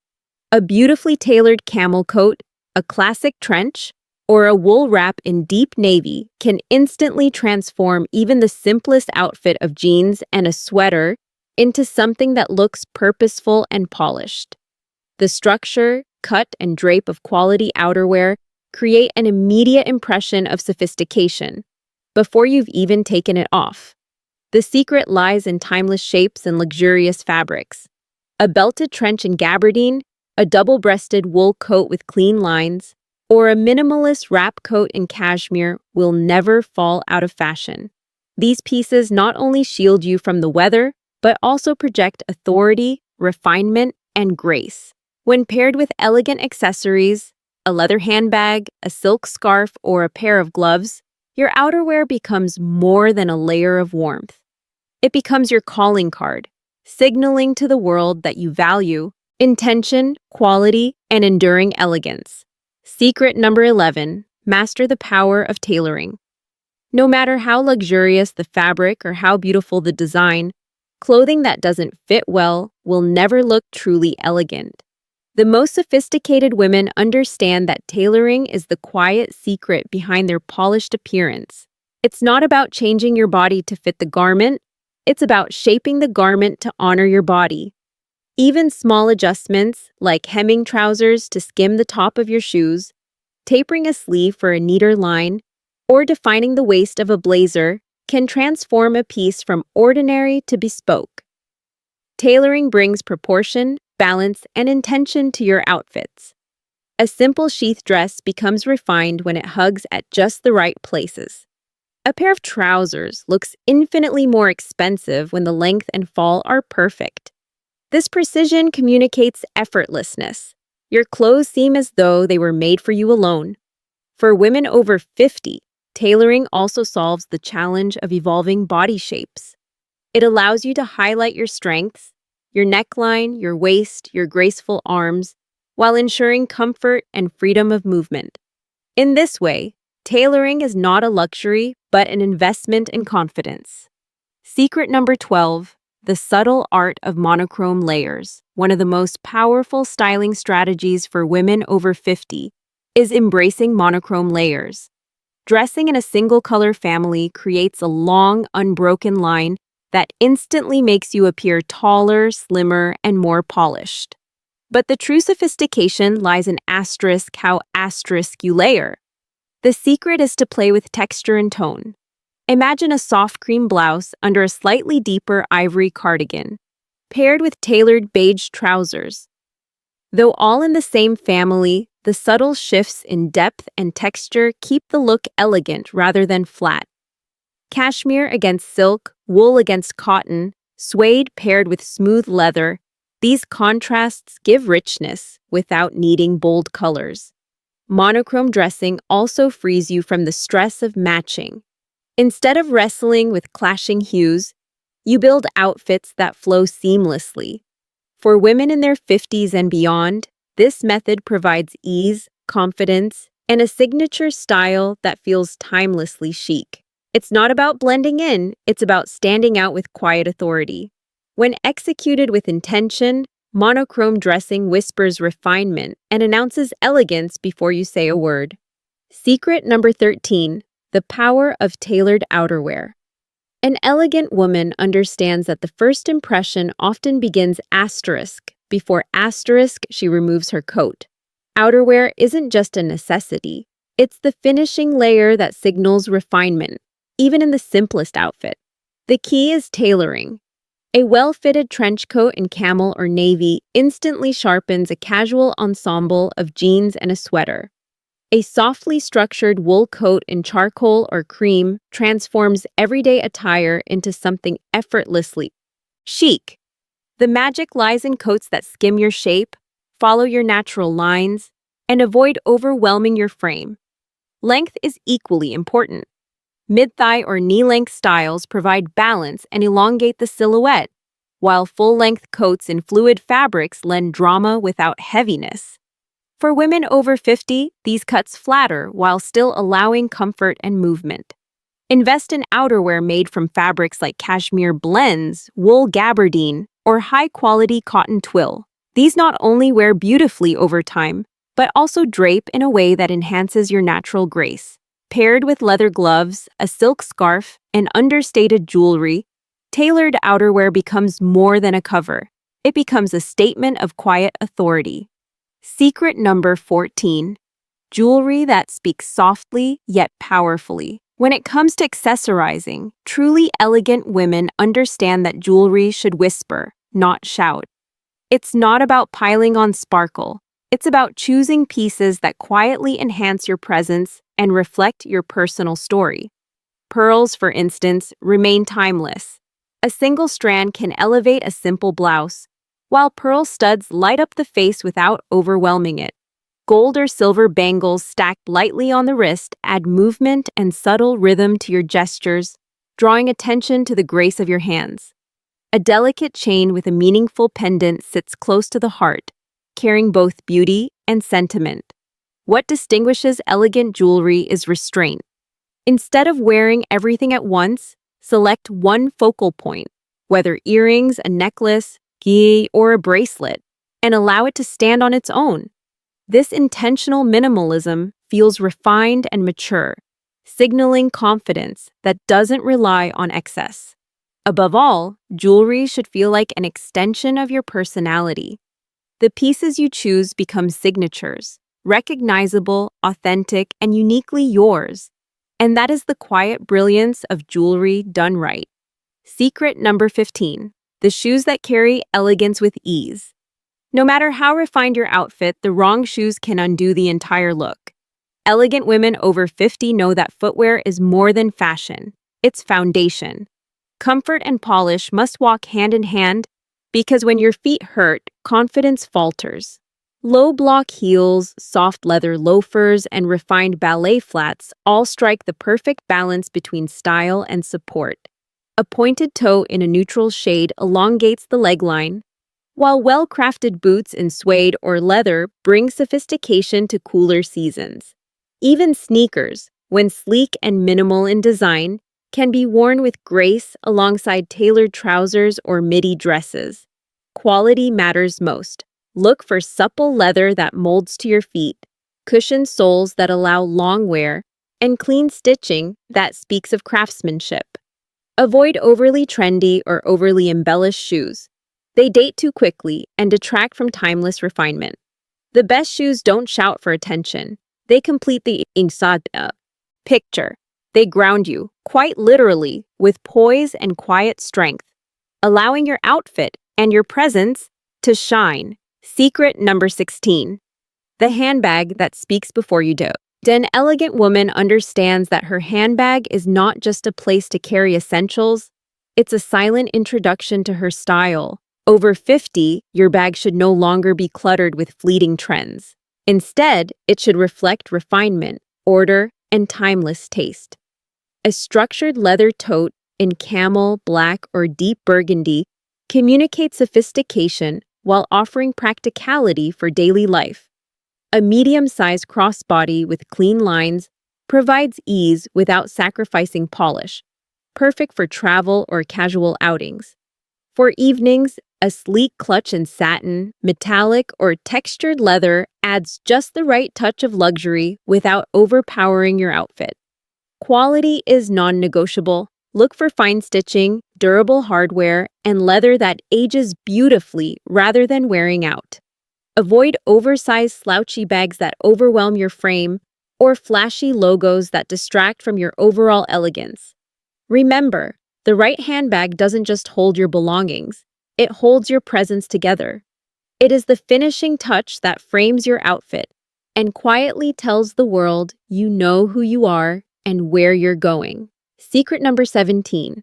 A beautifully tailored camel coat, a classic trench, or a wool wrap in deep navy can instantly transform even the simplest outfit of jeans and a sweater into something that looks purposeful and polished. The structure, cut, and drape of quality outerwear create an immediate impression of sophistication before you've even taken it off. The secret lies in timeless shapes and luxurious fabrics. A belted trench in gabardine, a double-breasted wool coat with clean lines, or a minimalist wrap coat in cashmere will never fall out of fashion. These pieces not only shield you from the weather, but also project authority, refinement, and grace. When paired with elegant accessories, a leather handbag, a silk scarf, or a pair of gloves, your outerwear becomes more than a layer of warmth. It becomes your calling card, signaling to the world that you value intention, quality, and enduring elegance. Secret number 11. Master the power of tailoring. No matter how luxurious the fabric or how beautiful the design, clothing that doesn't fit well will never look truly elegant. The most sophisticated women understand that tailoring is the quiet secret behind their polished appearance. It's not about changing your body to fit the garment, it's about shaping the garment to honor your body. Even small adjustments, like hemming trousers to skim the top of your shoes, tapering a sleeve for a neater line, or defining the waist of a blazer, can transform a piece from ordinary to bespoke. Tailoring brings proportion, balance, and intention to your outfits. A simple sheath dress becomes refined when it hugs at just the right places. A pair of trousers looks infinitely more expensive when the length and fall are perfect. This precision communicates effortlessness. Your clothes seem as though they were made for you alone. For women over 50, tailoring also solves the challenge of evolving body shapes. It allows you to highlight your strengths, your neckline, your waist, your graceful arms, while ensuring comfort and freedom of movement. In this way, tailoring is not a luxury, but an investment in confidence. Secret number 12. The subtle art of monochrome layers. One of the most powerful styling strategies for women over 50 is embracing monochrome layers. Dressing in a single-color family creates a long, unbroken line that instantly makes you appear taller, slimmer, and more polished. But the true sophistication lies in how you layer. The secret is to play with texture and tone. Imagine a soft cream blouse under a slightly deeper ivory cardigan, paired with tailored beige trousers. Though all in the same family, the subtle shifts in depth and texture keep the look elegant rather than flat. Cashmere against silk, wool against cotton, suede paired with smooth leather, these contrasts give richness without needing bold colors. Monochrome dressing also frees you from the stress of matching. Instead of wrestling with clashing hues, you build outfits that flow seamlessly. For women in their 50s and beyond, this method provides ease, confidence, and a signature style that feels timelessly chic. It's not about blending in, it's about standing out with quiet authority. When executed with intention, monochrome dressing whispers refinement and announces elegance before you say a word. Secret number 13, the power of tailored outerwear. An elegant woman understands that the first impression often begins asterisk. Before asterisk, she removes her coat. Outerwear isn't just a necessity. It's the finishing layer that signals refinement, even in the simplest outfit. The key is tailoring. A well-fitted trench coat in camel or navy instantly sharpens a casual ensemble of jeans and a sweater. A softly structured wool coat in charcoal or cream transforms everyday attire into something effortlessly chic. The magic lies in coats that skim your shape, follow your natural lines, and avoid overwhelming your frame. Length is equally important. Mid-thigh or knee-length styles provide balance and elongate the silhouette, while full-length coats in fluid fabrics lend drama without heaviness. For women over 50, these cuts flatter while still allowing comfort and movement. Invest in outerwear made from fabrics like cashmere blends, wool gabardine, or high-quality cotton twill. These not only wear beautifully over time, but also drape in a way that enhances your natural grace. Paired with leather gloves, a silk scarf, and understated jewelry, tailored outerwear becomes more than a cover. It becomes a statement of quiet authority. Secret number 14. Jewelry that speaks softly yet powerfully. When it comes to accessorizing, truly elegant women understand that jewelry should whisper, not shout. It's not about piling on sparkle. It's about choosing pieces that quietly enhance your presence and reflect your personal story. Pearls, for instance, remain timeless. A single strand can elevate a simple blouse, while pearl studs light up the face without overwhelming it. Gold or silver bangles stacked lightly on the wrist add movement and subtle rhythm to your gestures, drawing attention to the grace of your hands. A delicate chain with a meaningful pendant sits close to the heart, carrying both beauty and sentiment. What distinguishes elegant jewelry is restraint. Instead of wearing everything at once, select one focal point, whether earrings, a necklace, or a bracelet, and allow it to stand on its own. This intentional minimalism feels refined and mature, signaling confidence that doesn't rely on excess. Above all, jewelry should feel like an extension of your personality. The pieces you choose become signatures, recognizable, authentic, and uniquely yours. And that is the quiet brilliance of jewelry done right. Secret number 15. The shoes that carry elegance with ease. No matter how refined your outfit, the wrong shoes can undo the entire look. Elegant women over 50 know that footwear is more than fashion. It's foundation. Comfort and polish must walk hand in hand because when your feet hurt, confidence falters. Low-block heels, soft leather loafers, and refined ballet flats all strike the perfect balance between style and support. A pointed toe in a neutral shade elongates the leg line, while well-crafted boots in suede or leather bring sophistication to cooler seasons. Even sneakers, when sleek and minimal in design, can be worn with grace alongside tailored trousers or midi dresses. Quality matters most. Look for supple leather that molds to your feet, cushioned soles that allow long wear, and clean stitching that speaks of craftsmanship. Avoid overly trendy or overly embellished shoes. They date too quickly and detract from timeless refinement. The best shoes don't shout for attention. They complete the picture. They ground you, quite literally, with poise and quiet strength, allowing your outfit and your presence to shine. Secret number 16. The handbag that speaks before you do. An elegant woman understands that her handbag is not just a place to carry essentials, it's a silent introduction to her style. Over 50, your bag should no longer be cluttered with fleeting trends. Instead, it should reflect refinement, order, and timeless taste. A structured leather tote in camel, black, or deep burgundy communicates sophistication, while offering practicality for daily life. A medium-sized crossbody with clean lines provides ease without sacrificing polish, perfect for travel or casual outings. For evenings, a sleek clutch in satin, metallic, or textured leather adds just the right touch of luxury without overpowering your outfit. Quality is non-negotiable. Look for fine stitching, durable hardware, and leather that ages beautifully rather than wearing out. Avoid oversized slouchy bags that overwhelm your frame or flashy logos that distract from your overall elegance. Remember, the right handbag doesn't just hold your belongings, it holds your presence together. It is the finishing touch that frames your outfit and quietly tells the world you know who you are and where you're going. Secret number 17.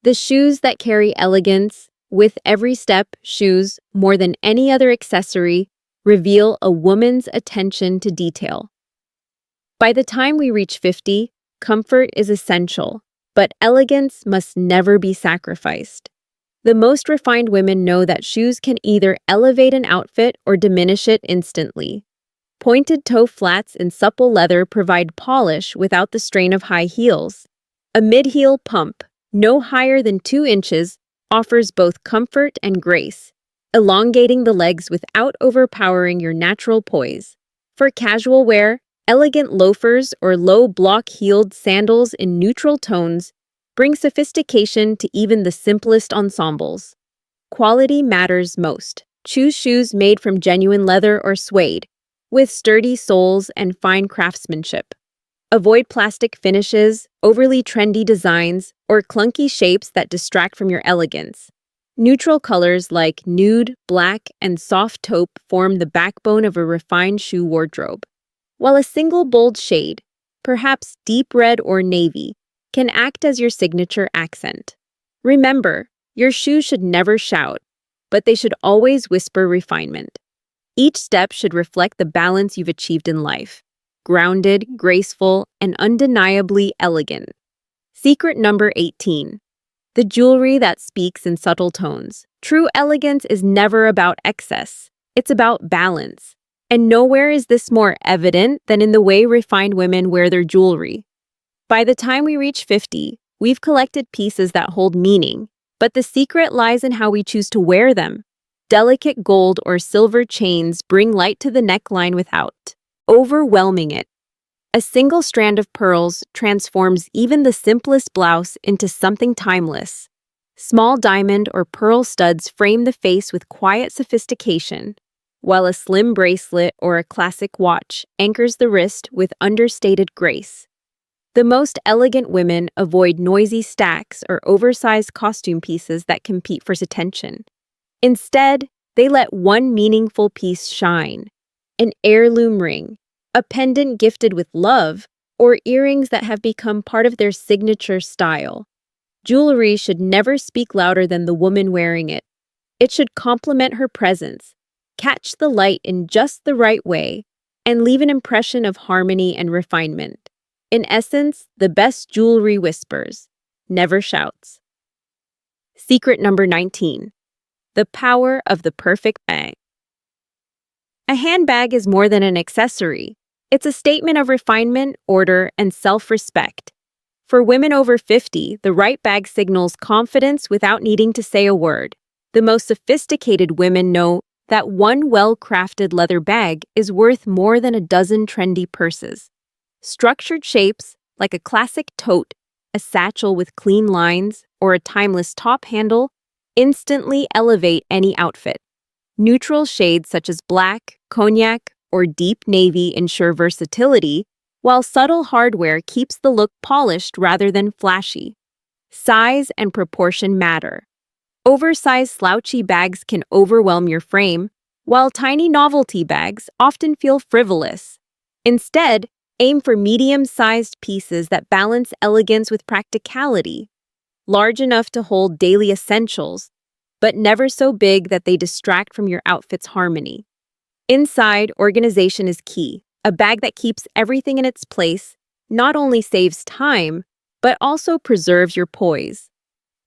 The shoes that carry elegance. With every step, shoes, more than any other accessory, reveal a woman's attention to detail. By the time we reach 50, comfort is essential, but elegance must never be sacrificed. The most refined women know that shoes can either elevate an outfit or diminish it instantly. Pointed toe flats in supple leather provide polish without the strain of high heels. A mid-heel pump, no higher than 2 inches, offers both comfort and grace, elongating the legs without overpowering your natural poise. For casual wear, elegant loafers or low block-heeled sandals in neutral tones bring sophistication to even the simplest ensembles. Quality matters most. Choose shoes made from genuine leather or suede, with sturdy soles and fine craftsmanship. Avoid plastic finishes, overly trendy designs, or clunky shapes that distract from your elegance. Neutral colors like nude, black, and soft taupe form the backbone of a refined shoe wardrobe, while a single bold shade, perhaps deep red or navy, can act as your signature accent. Remember, your shoes should never shout, but they should always whisper refinement. Each step should reflect the balance you've achieved in life. Grounded, graceful, and undeniably elegant. Secret number 18. The jewelry that speaks in subtle tones. True elegance is never about excess. It's about balance. And nowhere is this more evident than in the way refined women wear their jewelry. By the time we reach 50, we've collected pieces that hold meaning, but the secret lies in how we choose to wear them. Delicate gold or silver chains bring light to the neckline without overwhelming it. A single strand of pearls transforms even the simplest blouse into something timeless. Small diamond or pearl studs frame the face with quiet sophistication, while a slim bracelet or a classic watch anchors the wrist with understated grace. The most elegant women avoid noisy stacks or oversized costume pieces that compete for attention. Instead, they let one meaningful piece shine. An heirloom ring, a pendant gifted with love, or earrings that have become part of their signature style. Jewelry should never speak louder than the woman wearing it. It should complement her presence, catch the light in just the right way, and leave an impression of harmony and refinement. In essence, the best jewelry whispers, never shouts. Secret number 19. The power of the perfect bag. A handbag is more than an accessory. It's a statement of refinement, order, and self-respect. For women over 50, the right bag signals confidence without needing to say a word. The most sophisticated women know that one well-crafted leather bag is worth more than a dozen trendy purses. Structured shapes, like a classic tote, a satchel with clean lines, or a timeless top handle, instantly elevate any outfit. Neutral shades such as black, cognac, or deep navy ensure versatility, while subtle hardware keeps the look polished rather than flashy. Size and proportion matter. Oversized slouchy bags can overwhelm your frame, while tiny novelty bags often feel frivolous. Instead, aim for medium-sized pieces that balance elegance with practicality, large enough to hold daily essentials, but never so big that they distract from your outfit's harmony. Inside, organization is key. A bag that keeps everything in its place not only saves time, but also preserves your poise.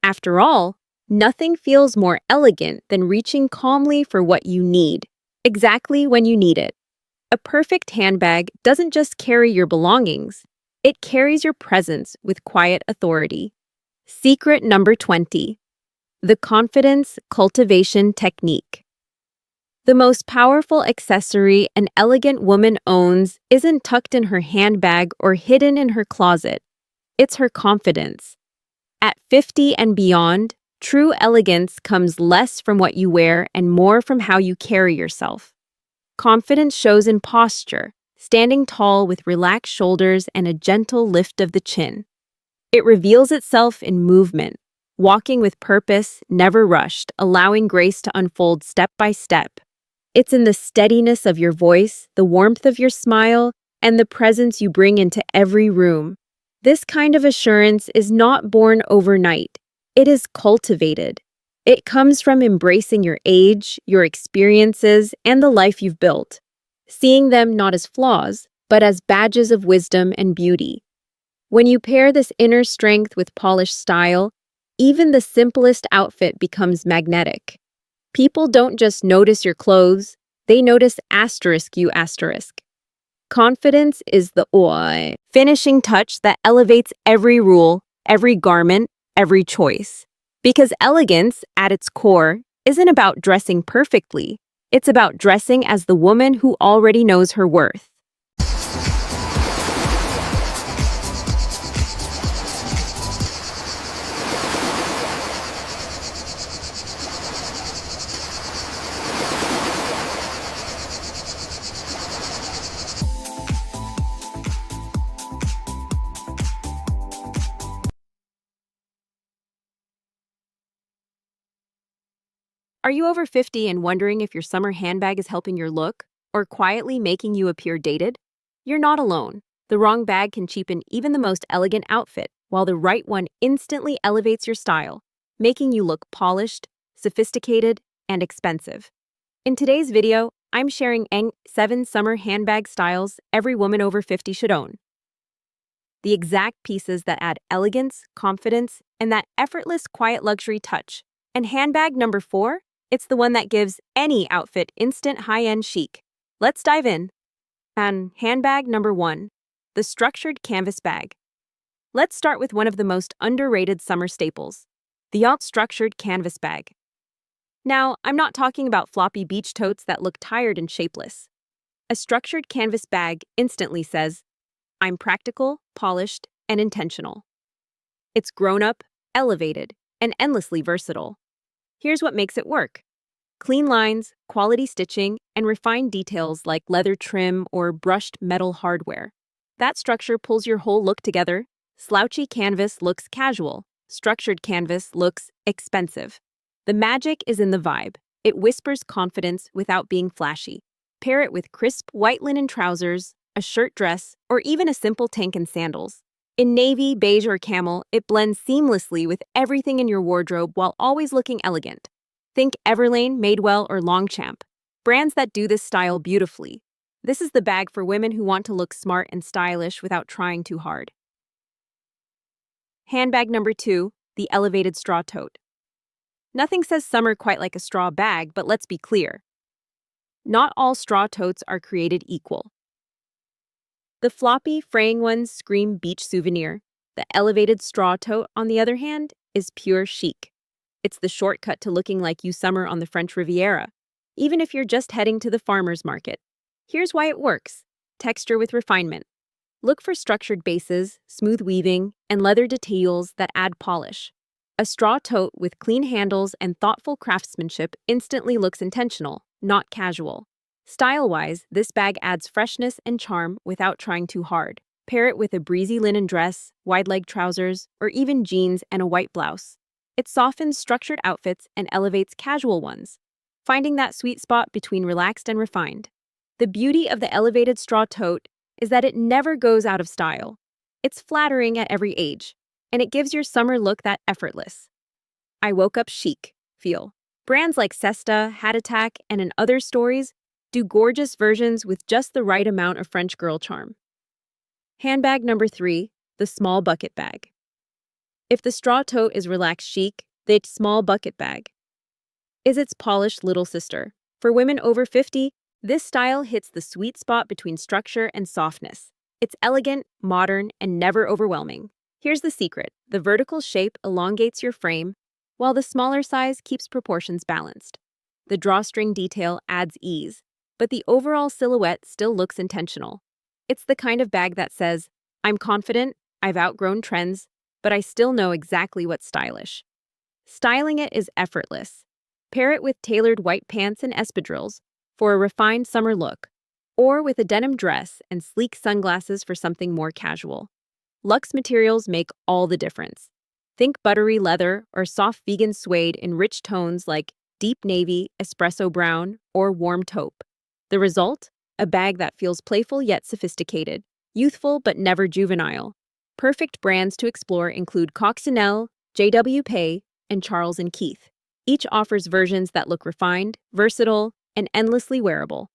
After all, Nothing feels more elegant than reaching calmly for what you need, exactly when you need it. A perfect handbag doesn't just carry your belongings, it carries your presence with quiet authority. Secret number 20. The confidence cultivation technique. The most powerful accessory an elegant woman owns isn't tucked in her handbag or hidden in her closet. It's her confidence. At 50 and beyond, true elegance comes less from what you wear and more from how you carry yourself. Confidence shows in posture, standing tall with relaxed shoulders and a gentle lift of the chin. It reveals itself in movement, walking with purpose, never rushed, allowing grace to unfold step by step. It's in the steadiness of your voice, the warmth of your smile, and the presence you bring into every room. This kind of assurance is not born overnight. It is cultivated. It comes from embracing your age, your experiences, and the life you've built, seeing them not as flaws, but as badges of wisdom and beauty. When you pair this inner strength with polished style, even the simplest outfit becomes magnetic. People don't just notice your clothes, they notice you asterisk. Confidence is the finishing touch that elevates every rule, every garment, every choice. Because elegance, at its core, isn't about dressing perfectly. It's about dressing as the woman who already knows her worth. Are you over 50 and wondering if your summer handbag is helping your look or quietly making you appear dated? You're not alone. The wrong bag can cheapen even the most elegant outfit, while the right one instantly elevates your style, making you look polished, sophisticated, and expensive. In today's video, I'm sharing 7 summer handbag styles every woman over 50 should own. The exact pieces that add elegance, confidence, and that effortless quiet luxury touch. And handbag number 4? It's the one that gives any outfit instant high-end chic. Let's dive in. And handbag number 1, the structured canvas bag. Let's start with one of the most underrated summer staples, the structured canvas bag. Now, I'm not talking about floppy beach totes that look tired and shapeless. A structured canvas bag instantly says, I'm practical, polished, and intentional. It's grown-up, elevated, and endlessly versatile. Here's what makes it work. Clean lines, quality stitching, and refined details like leather trim or brushed metal hardware. That structure pulls your whole look together. Slouchy canvas looks casual. Structured canvas looks expensive. The magic is in the vibe. It whispers confidence without being flashy. Pair it with crisp white linen trousers, a shirt dress, or even a simple tank and sandals. In navy, beige, or camel, it blends seamlessly with everything in your wardrobe while always looking elegant. Think Everlane, Madewell, or Longchamp. Brands that do this style beautifully. This is the bag for women who want to look smart and stylish without trying too hard. Handbag number 2, the elevated straw tote. Nothing says summer quite like a straw bag, but let's be clear. Not all straw totes are created equal. The floppy, fraying ones scream beach souvenir. The elevated straw tote, on the other hand, is pure chic. It's the shortcut to looking like you summer on the French Riviera, even if you're just heading to the farmer's market. Here's why it works. Texture with refinement. Look for structured bases, smooth weaving, and leather details that add polish. A straw tote with clean handles and thoughtful craftsmanship instantly looks intentional, not casual. Style-wise, this bag adds freshness and charm without trying too hard. Pair it with a breezy linen dress, wide-leg trousers, or even jeans and a white blouse. It softens structured outfits and elevates casual ones, finding that sweet spot between relaxed and refined. The beauty of the elevated straw tote is that it never goes out of style. It's flattering at every age, and it gives your summer look that effortless. I woke up chic feel. Brands like Cesta, Hat Attack, and in other stories do gorgeous versions with just the right amount of French girl charm. Handbag number 3, the small bucket bag. If the straw tote is relaxed chic, The small bucket bag is its polished little sister. For women over 50, this style hits the sweet spot between structure and softness. It's elegant, modern, and never overwhelming. Here's the secret. The vertical shape elongates your frame, while the smaller size keeps proportions balanced. The drawstring detail adds ease, but the overall silhouette still looks intentional. It's the kind of bag that says, I'm confident, I've outgrown trends, but I still know exactly what's stylish. Styling it is effortless. Pair it with tailored white pants and espadrilles for a refined summer look, or with a denim dress and sleek sunglasses for something more casual. Luxe materials make all the difference. Think buttery leather or soft vegan suede in rich tones like deep navy, espresso brown, or warm taupe. The result? A bag that feels playful yet sophisticated, youthful but never juvenile. Perfect brands to explore include Coccinelle, J.W. Pei, and Charles & Keith. Each offers versions that look refined, versatile, and endlessly wearable.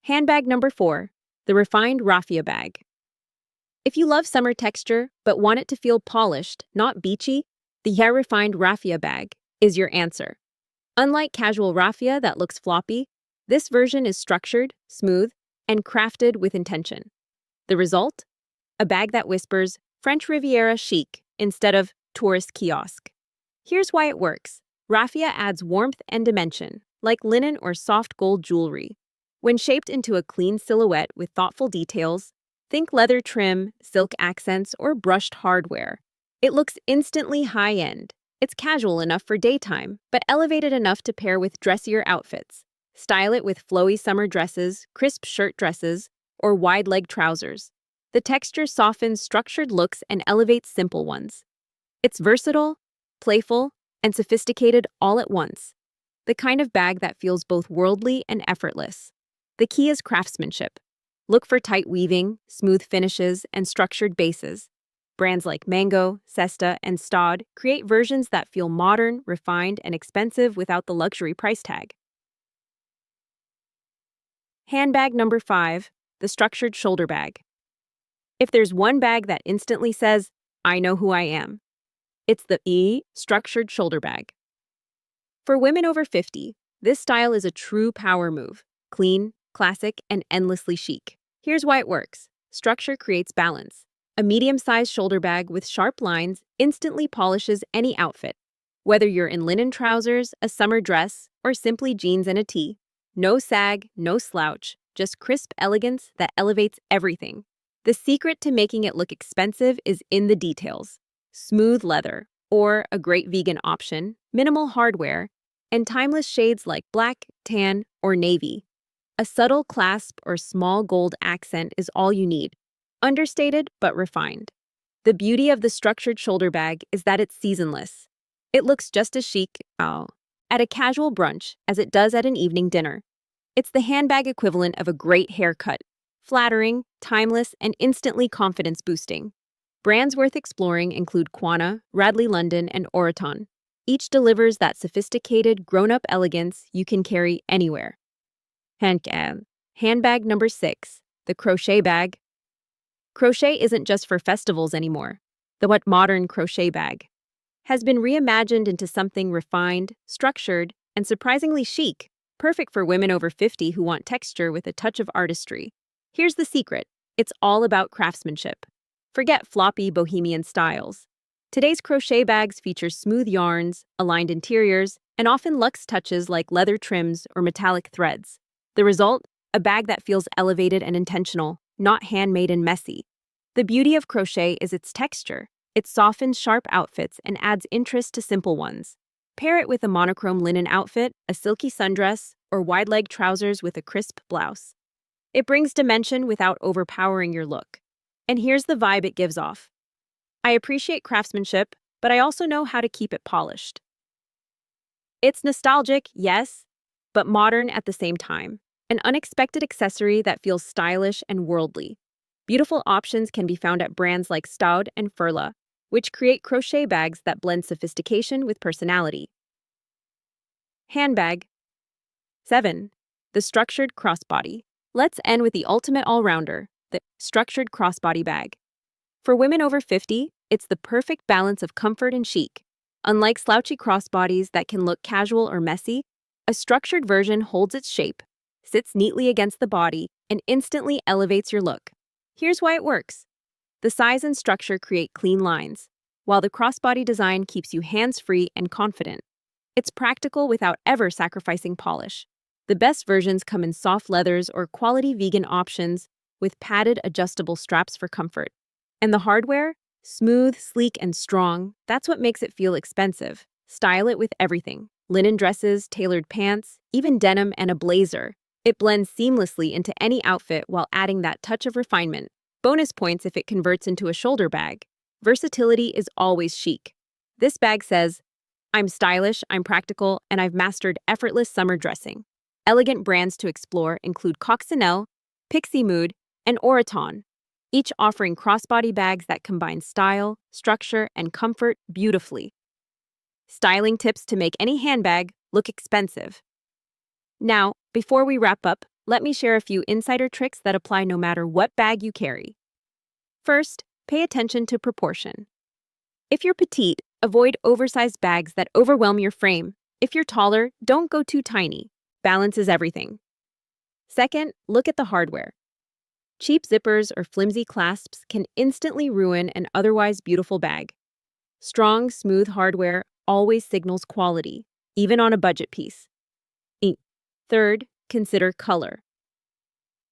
Handbag number 4, the refined raffia bag. If you love summer texture but want it to feel polished, not beachy, the hair refined raffia bag is your answer. Unlike casual raffia that looks floppy, this version is structured, smooth, and crafted with intention. The result? A bag that whispers French Riviera chic instead of tourist kiosk. Here's why it works. Raffia adds warmth and dimension, like linen or soft gold jewelry. When shaped into a clean silhouette with thoughtful details, think leather trim, silk accents, or brushed hardware. It looks instantly high-end. It's casual enough for daytime, but elevated enough to pair with dressier outfits. Style it with flowy summer dresses, crisp shirt dresses, or wide-leg trousers. The texture softens structured looks and elevates simple ones. It's versatile, playful, and sophisticated all at once. The kind of bag that feels both worldly and effortless. The key is craftsmanship. Look for tight weaving, smooth finishes, and structured bases. Brands like Mango, Cesta, and Staud create versions that feel modern, refined, and expensive without the luxury price tag. Handbag number 5, the structured shoulder bag. If there's one bag that instantly says, I know who I am, it's the structured shoulder bag. For women over 50, this style is a true power move. Clean, classic, and endlessly chic. Here's why it works. Structure creates balance. A medium-sized shoulder bag with sharp lines instantly polishes any outfit. Whether you're in linen trousers, a summer dress, or simply jeans and a tee, no sag, no slouch, just crisp elegance that elevates everything. The secret to making it look expensive is in the details. Smooth leather, or a great vegan option, minimal hardware, and timeless shades like black, tan, or navy. A subtle clasp or small gold accent is all you need. Understated but refined. The beauty of the structured shoulder bag is that it's seasonless. It looks just as chic at a casual brunch as it does at an evening dinner. It's the handbag equivalent of a great haircut. Flattering, timeless, and instantly confidence-boosting. Brands worth exploring include Quana, Radley London, and Oroton. Each delivers that sophisticated, grown-up elegance you can carry anywhere. Handbag number 6, the crochet bag. Crochet isn't just for festivals anymore. The modern crochet bag has been reimagined into something refined, structured, and surprisingly chic, perfect for women over 50 who want texture with a touch of artistry. Here's the secret. It's all about craftsmanship. Forget floppy bohemian styles. Today's crochet bags feature smooth yarns, aligned interiors, and often luxe touches like leather trims or metallic threads. The result? A bag that feels elevated and intentional, not handmade and messy. The beauty of crochet is its texture. It softens sharp outfits and adds interest to simple ones. Pair it with a monochrome linen outfit, a silky sundress, or wide-leg trousers with a crisp blouse. It brings dimension without overpowering your look. And here's the vibe it gives off. I appreciate craftsmanship, but I also know how to keep it polished. It's nostalgic, yes, but modern at the same time. An unexpected accessory that feels stylish and worldly. Beautiful options can be found at brands like Staud and Furla, which create crochet bags that blend sophistication with personality. Handbag. 7. The structured crossbody. Let's end with the ultimate all-rounder, the structured crossbody bag. For women over 50, It's the perfect balance of comfort and chic. Unlike slouchy crossbodies that can look casual or messy, a structured version holds its shape, sits neatly against the body, and instantly elevates your look. Here's why it works. The size and structure create clean lines, while the crossbody design keeps you hands-free and confident. It's practical without ever sacrificing polish. The best versions come in soft leathers or quality vegan options with padded adjustable straps for comfort. And the hardware? Smooth, sleek, and strong. That's what makes it feel expensive. Style it with everything. Linen dresses, tailored pants, even denim and a blazer. It blends seamlessly into any outfit while adding that touch of refinement. Bonus points if it converts into a shoulder bag. Versatility is always chic. This bag says, I'm stylish, I'm practical, and I've mastered effortless summer dressing. Elegant brands to explore include Coccinelle, Pixie Mood, and Oraton, each offering crossbody bags that combine style, structure, and comfort beautifully. Styling tips to make any handbag look expensive. Now, before we wrap up, let me share a few insider tricks that apply no matter what bag you carry. First, pay attention to proportion. If you're petite, avoid oversized bags that overwhelm your frame. If you're taller, don't go too tiny. Balance is everything. Second, look at the hardware. Cheap zippers or flimsy clasps can instantly ruin an otherwise beautiful bag. Strong, smooth hardware always signals quality, even on a budget piece. Third, consider color.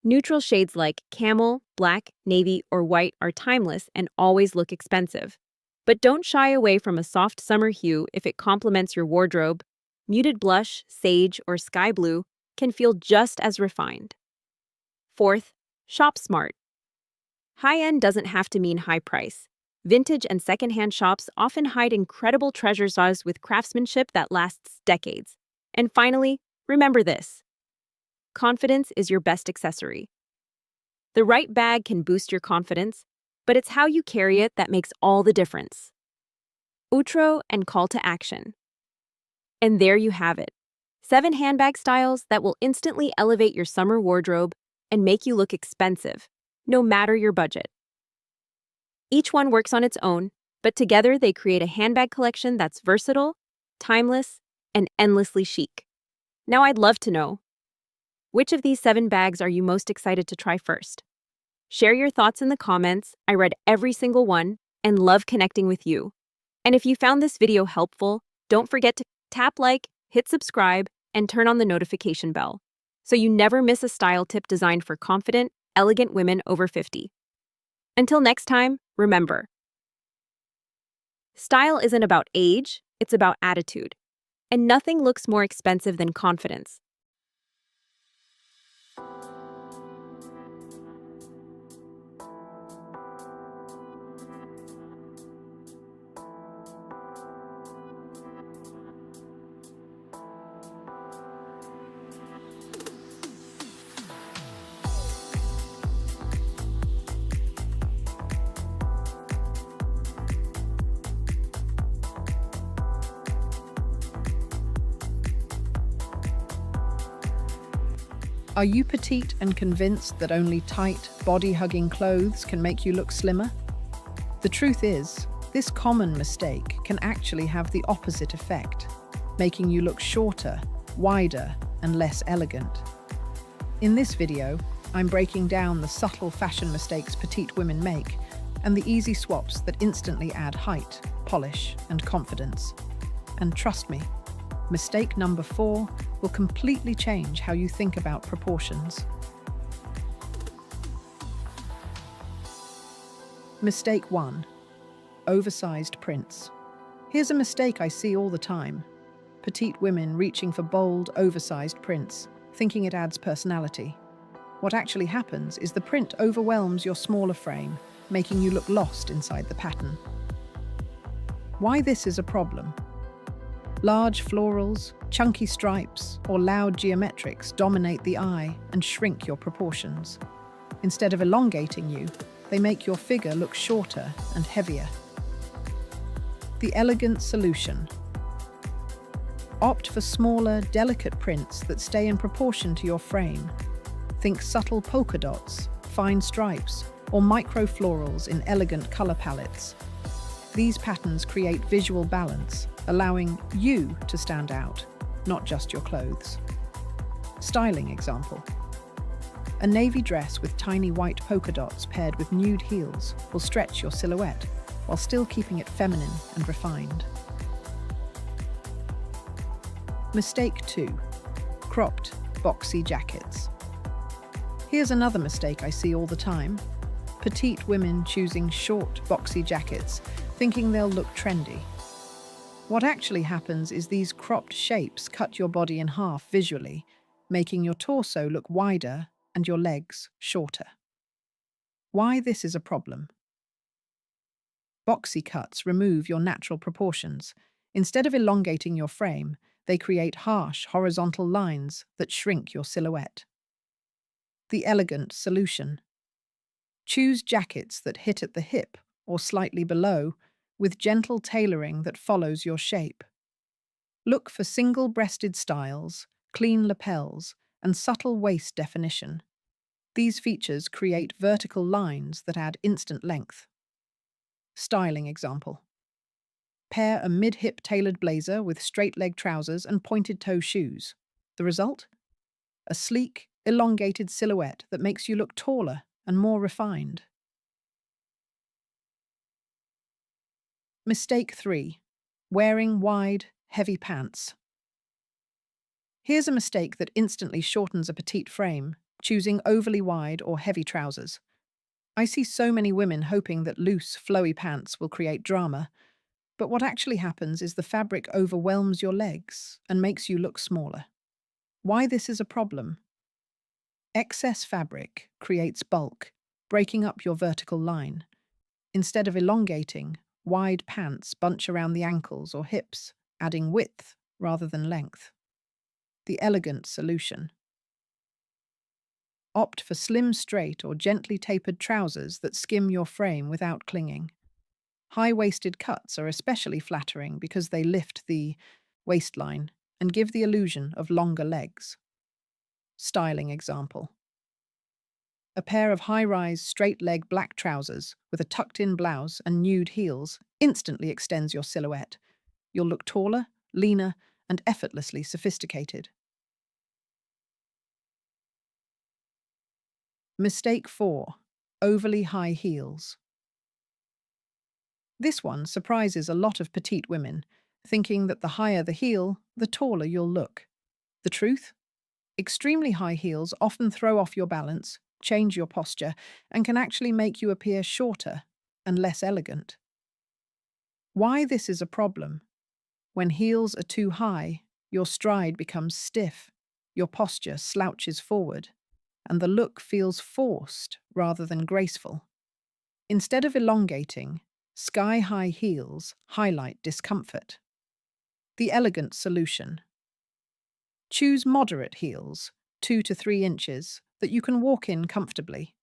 Neutral shades like camel, black, navy, or white are timeless and always look expensive. But don't shy away from a soft summer hue if it complements your wardrobe. Muted blush, sage, or sky blue can feel just as refined. Fourth, shop smart. High-end doesn't have to mean high price. Vintage and secondhand shops often hide incredible treasures with craftsmanship that lasts decades. And finally, remember this. Confidence is your best accessory. The right bag can boost your confidence, but it's how you carry it that makes all the difference. Outro and call to action. And there you have it. 7 handbag styles that will instantly elevate your summer wardrobe and make you look expensive, no matter your budget. Each one works on its own, but together they create a handbag collection that's versatile, timeless, and endlessly chic. Now I'd love to know, which of these 7 bags are you most excited to try first? Share your thoughts in the comments. I read every single one and love connecting with you. And if you found this video helpful, don't forget to tap like, hit subscribe, and turn on the notification bell so you never miss a style tip designed for confident, elegant women over 50. Until next time, remember, style isn't about age, it's about attitude. And nothing looks more expensive than confidence. Are you petite and convinced that only tight, body-hugging clothes can make you look slimmer? The truth is, this common mistake can actually have the opposite effect, making you look shorter, wider, and less elegant. In this video, I'm breaking down the subtle fashion mistakes petite women make and the easy swaps that instantly add height, polish, and confidence. And trust me, mistake number 4 will completely change how you think about proportions. Mistake 1. Oversized prints. Here's a mistake I see all the time. Petite women reaching for bold, oversized prints, thinking it adds personality. What actually happens is the print overwhelms your smaller frame, making you look lost inside the pattern. Why this is a problem? Large florals, chunky stripes, or loud geometrics dominate the eye and shrink your proportions. Instead of elongating you, they make your figure look shorter and heavier. The elegant solution. Opt for smaller, delicate prints that stay in proportion to your frame. Think subtle polka dots, fine stripes, or micro florals in elegant color palettes. These patterns create visual balance, allowing you to stand out, not just your clothes. Styling example. A navy dress with tiny white polka dots paired with nude heels will stretch your silhouette while still keeping it feminine and refined. Mistake 2. Cropped, boxy jackets. Here's another mistake I see all the time. Petite women choosing short, boxy jackets, thinking they'll look trendy. What actually happens is these cropped shapes cut your body in half visually, making your torso look wider and your legs shorter. Why this is a problem? Boxy cuts remove your natural proportions. Instead of elongating your frame, they create harsh, horizontal lines that shrink your silhouette. The elegant solution. Choose jackets that hit at the hip or slightly below, with gentle tailoring that follows your shape. Look for single-breasted styles, clean lapels, and subtle waist definition. These features create vertical lines that add instant length. Styling example. Pair a mid-hip tailored blazer with straight-leg trousers and pointed-toe shoes. The result? A sleek, elongated silhouette that makes you look taller and more refined. Mistake 3. Wearing wide, heavy pants. Here's a mistake that instantly shortens a petite frame, choosing overly wide or heavy trousers. I see so many women hoping that loose, flowy pants will create drama, but what actually happens is the fabric overwhelms your legs and makes you look smaller. Why this is a problem? Excess fabric creates bulk, breaking up your vertical line. Instead of elongating, wide pants bunch around the ankles or hips, adding width rather than length. The elegant solution. Opt for slim, straight, or gently tapered trousers that skim your frame without clinging. High-waisted cuts are especially flattering because they lift the waistline and give the illusion of longer legs. Styling example. A pair of high-rise, straight-leg black trousers with a tucked-in blouse and nude heels instantly extends your silhouette. You'll look taller, leaner, and effortlessly sophisticated. Mistake 4. Overly high heels. This one surprises a lot of petite women, thinking that the higher the heel, the taller you'll look. The truth? Extremely high heels often throw off your balance, change your posture, and can actually make you appear shorter and less elegant. Why this is a problem? When heels are too high, your stride becomes stiff, your posture slouches forward, and the look feels forced rather than graceful. Instead of elongating, sky-high heels highlight discomfort. The elegant solution. Choose moderate heels, 2 to 3 inches, that you can walk in comfortably.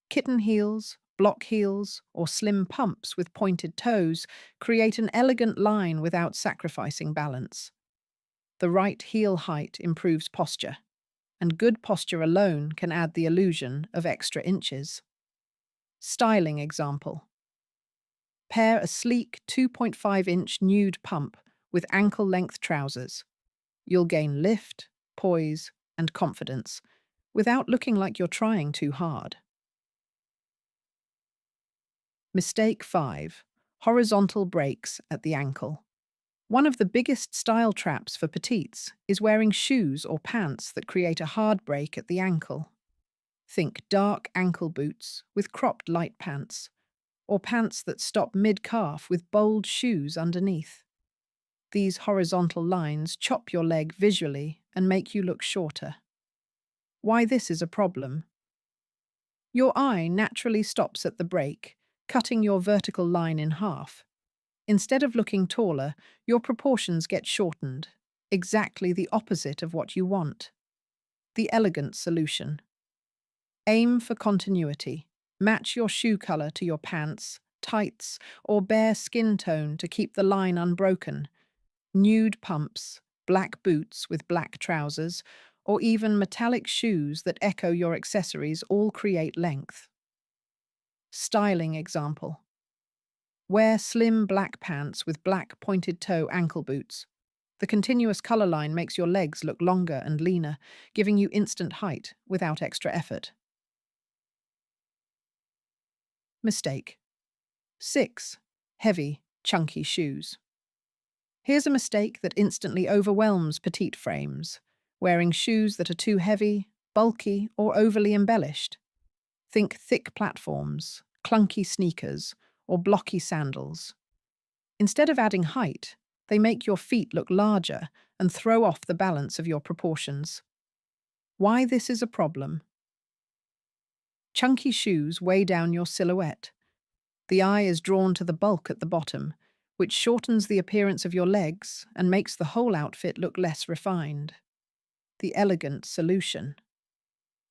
Kitten heels, block heels, or slim pumps with pointed toes create an elegant line without sacrificing balance. The right heel height improves posture, and good posture alone can add the illusion of extra inches. Styling example. Pair a sleek 2.5-inch nude pump with ankle-length trousers. You'll gain lift, poise, and confidence without looking like you're trying too hard. Mistake 5. Horizontal breaks at the ankle. One of the biggest style traps for petites is wearing shoes or pants that create a hard break at the ankle. Think dark ankle boots with cropped light pants, or pants that stop mid-calf with bold shoes underneath. These horizontal lines chop your leg visually and make you look shorter. Why this is a problem? Your eye naturally stops at the break, cutting your vertical line in half. Instead of looking taller, your proportions get shortened, exactly the opposite of what you want. The elegant solution. Aim for continuity. Match your shoe color to your pants, tights, or bare skin tone to keep the line unbroken. Nude pumps, black boots with black trousers, or even metallic shoes that echo your accessories all create length. Styling example. Wear slim black pants with black pointed toe ankle boots. The continuous color line makes your legs look longer and leaner, giving you instant height without extra effort. Mistake 6. Heavy, chunky shoes. Here's a mistake that instantly overwhelms petite frames: wearing shoes that are too heavy, bulky, or overly embellished. Think thick platforms, clunky sneakers, or blocky sandals. Instead of adding height, they make your feet look larger and throw off the balance of your proportions. Why this is a problem? Chunky shoes weigh down your silhouette. The eye is drawn to the bulk at the bottom, which shortens the appearance of your legs and makes the whole outfit look less refined. The elegant solution.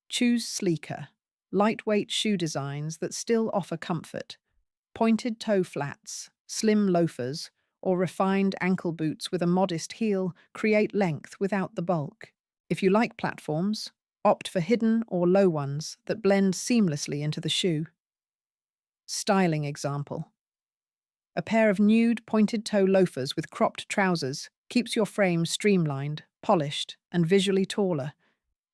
Choose sleeker, lightweight shoe designs that still offer comfort. Pointed toe flats, slim loafers, or refined ankle boots with a modest heel create length without the bulk. If you like platforms, opt for hidden or low ones that blend seamlessly into the shoe. Styling example. A pair of nude pointed toe loafers with cropped trousers keeps your frame streamlined, polished, and visually taller,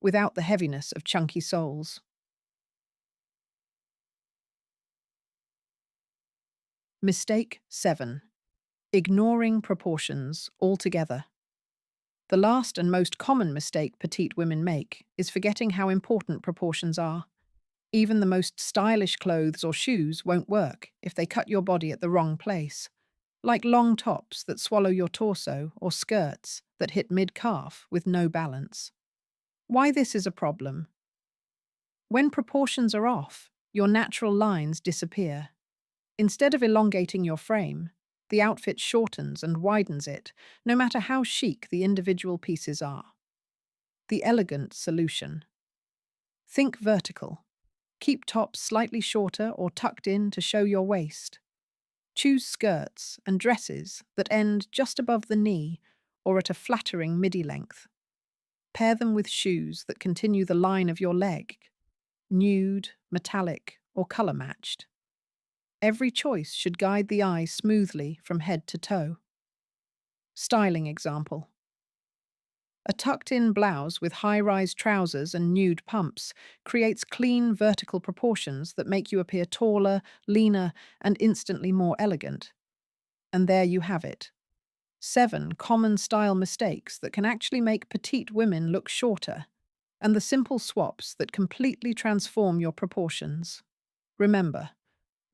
without the heaviness of chunky soles. Mistake 7. Ignoring proportions altogether. The last and most common mistake petite women make is forgetting how important proportions are. Even the most stylish clothes or shoes won't work if they cut your body at the wrong place, like long tops that swallow your torso or skirts that hit mid-calf with no balance. Why this is a problem? When proportions are off, your natural lines disappear. Instead of elongating your frame, the outfit shortens and widens it, no matter how chic the individual pieces are. The elegant solution. Think vertical. Keep tops slightly shorter or tucked in to show your waist. Choose skirts and dresses that end just above the knee or at a flattering midi length. Pair them with shoes that continue the line of your leg, nude, metallic, or color-matched. Every choice should guide the eye smoothly from head to toe. Styling example. A tucked-in blouse with high-rise trousers and nude pumps creates clean vertical proportions that make you appear taller, leaner, and instantly more elegant. And there you have it. 7 common style mistakes that can actually make petite women look shorter, and the simple swaps that completely transform your proportions. Remember,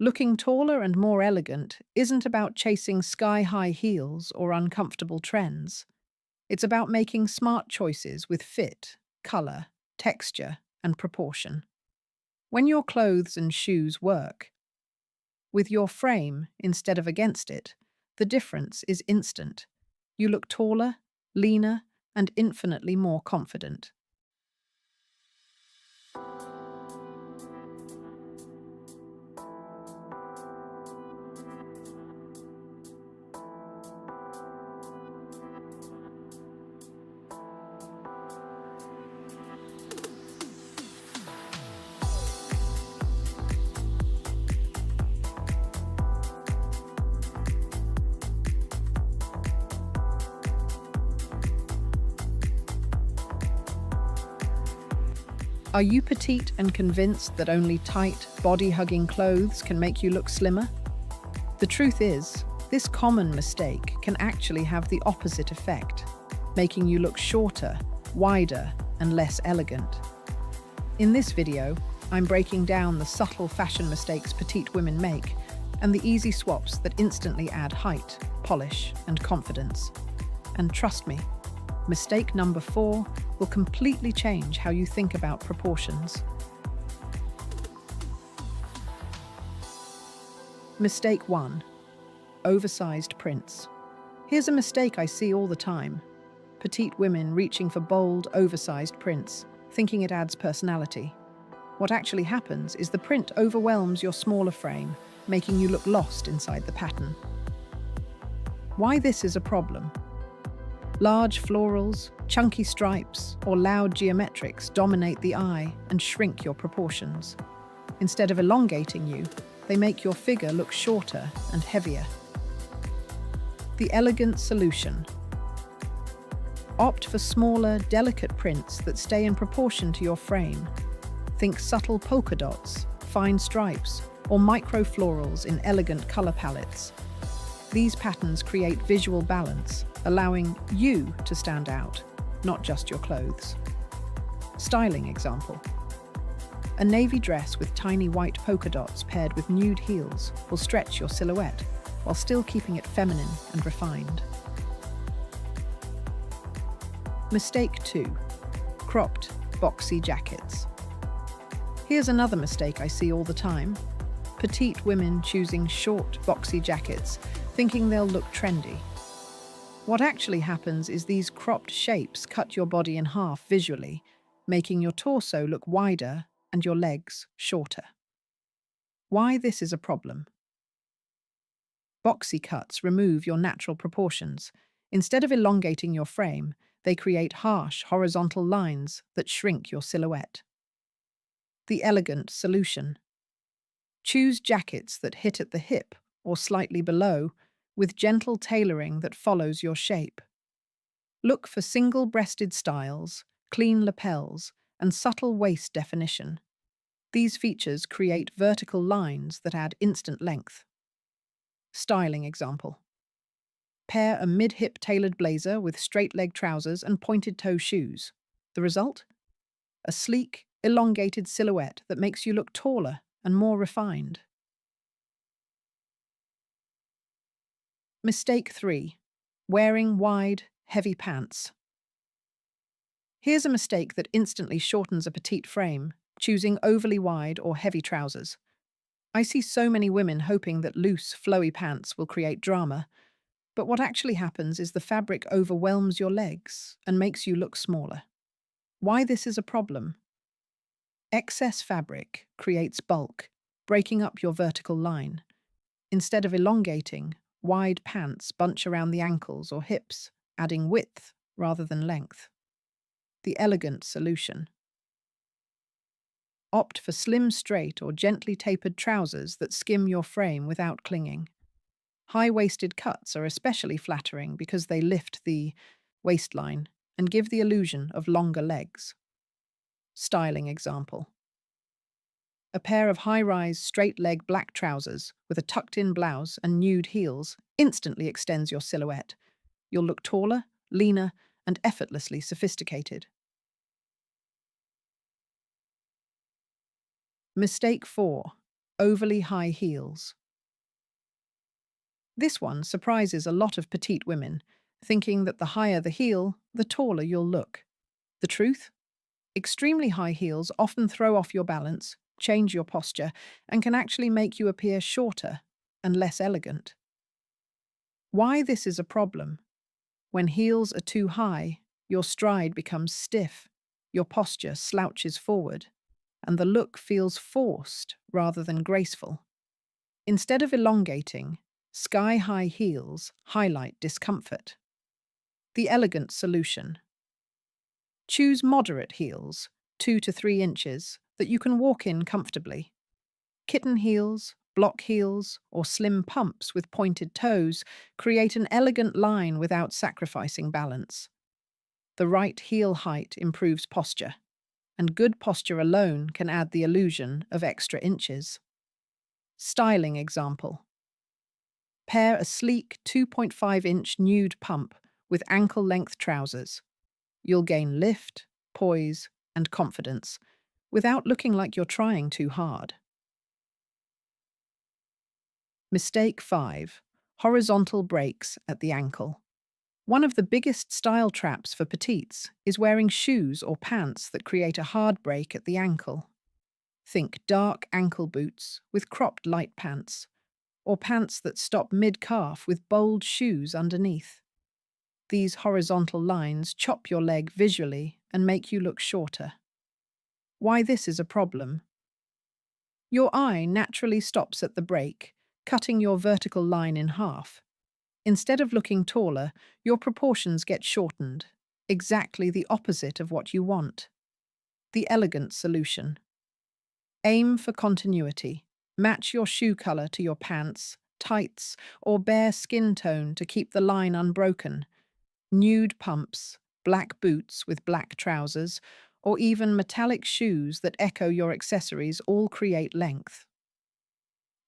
looking taller and more elegant isn't about chasing sky-high heels or uncomfortable trends. It's about making smart choices with fit, color, texture, and proportion. When your clothes and shoes work with your frame instead of against it, the difference is instant. You look taller, leaner, and infinitely more confident. Are you petite and convinced that only tight, body-hugging clothes can make you look slimmer? The truth is, this common mistake can actually have the opposite effect, making you look shorter, wider, and less elegant. In this video, I'm breaking down the subtle fashion mistakes petite women make and the easy swaps that instantly add height, polish, and confidence. And trust me, mistake number 4 will completely change how you think about proportions. Mistake 1. Oversized prints. Here's a mistake I see all the time. Petite women reaching for bold, oversized prints, thinking it adds personality. What actually happens is the print overwhelms your smaller frame, making you look lost inside the pattern. Why this is a problem? Large florals, chunky stripes, or loud geometrics dominate the eye and shrink your proportions. Instead of elongating you, They make your figure look shorter and heavier. The elegant solution. Opt for smaller, delicate prints that stay in proportion to your frame. Think subtle polka dots, fine stripes, or micro-florals in elegant color palettes. These patterns create visual balance, allowing you to stand out, not just your clothes. Styling example. A navy dress with tiny white polka dots paired with nude heels will stretch your silhouette while still keeping it feminine and refined. Mistake 2. Cropped, boxy jackets. Here's another mistake I see all the time. Petite women choosing short, boxy jackets, thinking they'll look trendy. What actually happens is these cropped shapes cut your body in half visually, making your torso look wider and your legs shorter. Why this is a problem? Boxy cuts remove your natural proportions. Instead of elongating your frame, they create harsh, horizontal lines that shrink your silhouette. The elegant solution. Choose jackets that hit at the hip or slightly below, with gentle tailoring that follows your shape. Look for single-breasted styles, clean lapels, and subtle waist definition. These features create vertical lines that add instant length. Styling example. Pair a mid-hip tailored blazer with straight-leg trousers and pointed-toe shoes. The result? A sleek, elongated silhouette that makes you look taller and more refined. Mistake 3. Wearing wide, heavy pants. Here's a mistake that instantly shortens a petite frame, choosing overly wide or heavy trousers. I see so many women hoping that loose, flowy pants will create drama, but what actually happens is the fabric overwhelms your legs and makes you look smaller. Why this is a problem? Excess fabric creates bulk, breaking up your vertical line. Instead of elongating, wide pants bunch around the ankles or hips, adding width rather than length. The elegant solution. Opt for slim, straight, or gently tapered trousers that skim your frame without clinging. High-waisted cuts are especially flattering because they lift the waistline and give the illusion of longer legs. Styling example. A pair of high-rise, straight-leg black trousers with a tucked-in blouse and nude heels instantly extends your silhouette. You'll look taller, leaner, and effortlessly sophisticated. Mistake 4. Overly high heels. This one surprises a lot of petite women, thinking that the higher the heel, the taller you'll look. The truth? Extremely high heels often throw off your balance, change your posture, and can actually make you appear shorter and less elegant. Why this is a problem? When heels are too high, your stride becomes stiff, your posture slouches forward, and the look feels forced rather than graceful. Instead of elongating, sky-high heels highlight discomfort. The elegant solution. Choose moderate heels, 2 to 3 inches, that you can walk in comfortably. Kitten heels, block heels, or slim pumps with pointed toes create an elegant line without sacrificing balance. The right heel height improves posture, and good posture alone can add the illusion of extra inches. Styling example. Pair a sleek 2.5-inch nude pump with ankle-length trousers. You'll gain lift, poise, and confidence without looking like you're trying too hard. Mistake 5. Horizontal breaks at the ankle. One of the biggest style traps for petites is wearing shoes or pants that create a hard break at the ankle. Think dark ankle boots with cropped light pants, or pants that stop mid-calf with bold shoes underneath. These horizontal lines chop your leg visually and make you look shorter. Why this is a problem? Your eye naturally stops at the break, cutting your vertical line in half. Instead of looking taller, your proportions get shortened, exactly the opposite of what you want. The elegant solution. Aim for continuity. Match your shoe color to your pants, tights, or bare skin tone to keep the line unbroken. Nude pumps, black boots with black trousers, or even metallic shoes that echo your accessories all create length.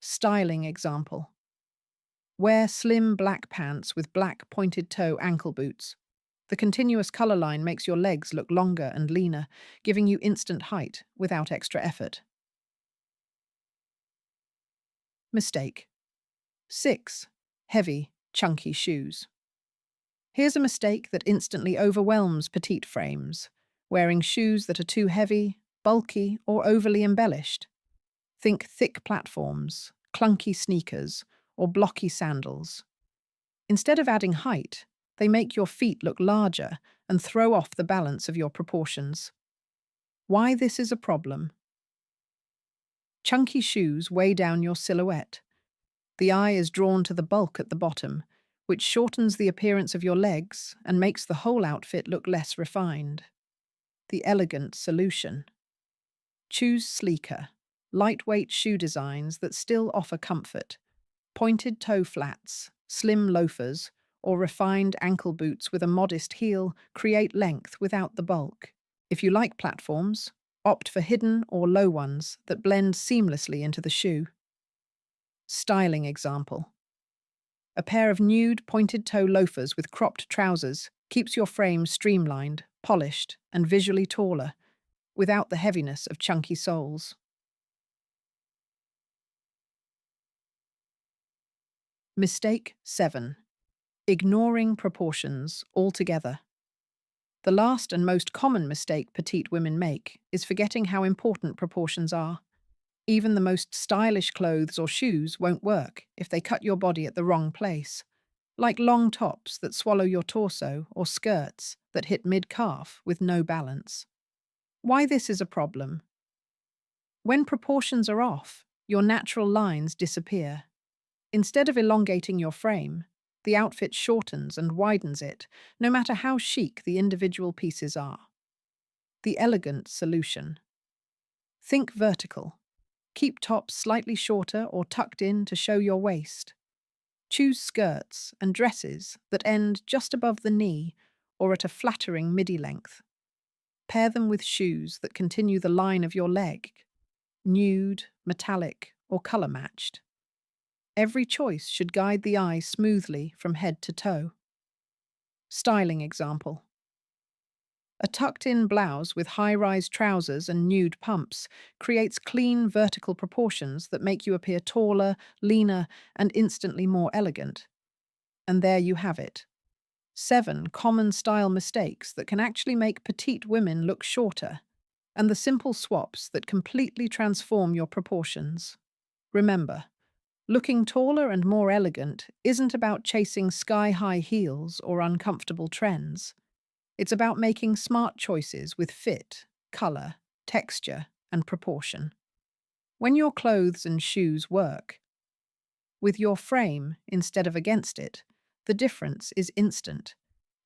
Styling example. Wear slim black pants with black pointed toe ankle boots. The continuous color line makes your legs look longer and leaner, giving you instant height without extra effort. Mistake. 6. Heavy, chunky shoes. Here's a mistake that instantly overwhelms petite frames: wearing shoes that are too heavy, bulky, or overly embellished. Think thick platforms, clunky sneakers, or blocky sandals. Instead of adding height, they make your feet look larger and throw off the balance of your proportions. Why this is a problem? Chunky shoes weigh down your silhouette. The eye is drawn to the bulk at the bottom, which shortens the appearance of your legs and makes the whole outfit look less refined. The elegant solution. Choose sleeker, lightweight shoe designs that still offer comfort. Pointed toe flats, slim loafers, or refined ankle boots with a modest heel create length without the bulk. If you like platforms, opt for hidden or low ones that blend seamlessly into the shoe. Styling example. A pair of nude pointed toe loafers with cropped trousers keeps your frame streamlined, polished, and visually taller, without the heaviness of chunky soles. Mistake 7. Ignoring proportions altogether. The last and most common mistake petite women make is forgetting how important proportions are. Even the most stylish clothes or shoes won't work if they cut your body at the wrong place, like long tops that swallow your torso or skirts that hit mid-calf with no balance. Why this is a problem? When proportions are off, your natural lines disappear. Instead of elongating your frame, the outfit shortens and widens it, no matter how chic the individual pieces are. The elegant solution. Think vertical. Keep tops slightly shorter or tucked in to show your waist. Choose skirts and dresses that end just above the knee or at a flattering midi length. Pair them with shoes that continue the line of your leg, nude, metallic, or color-matched. Every choice should guide the eye smoothly from head to toe. Styling example. A tucked-in blouse with high-rise trousers and nude pumps creates clean vertical proportions that make you appear taller, leaner, and instantly more elegant. And there you have it. 7 common style mistakes that can actually make petite women look shorter, and the simple swaps that completely transform your proportions. Remember, looking taller and more elegant isn't about chasing sky-high heels or uncomfortable trends. It's about making smart choices with fit, color, texture, and proportion. When your clothes and shoes work with your frame instead of against it, the difference is instant.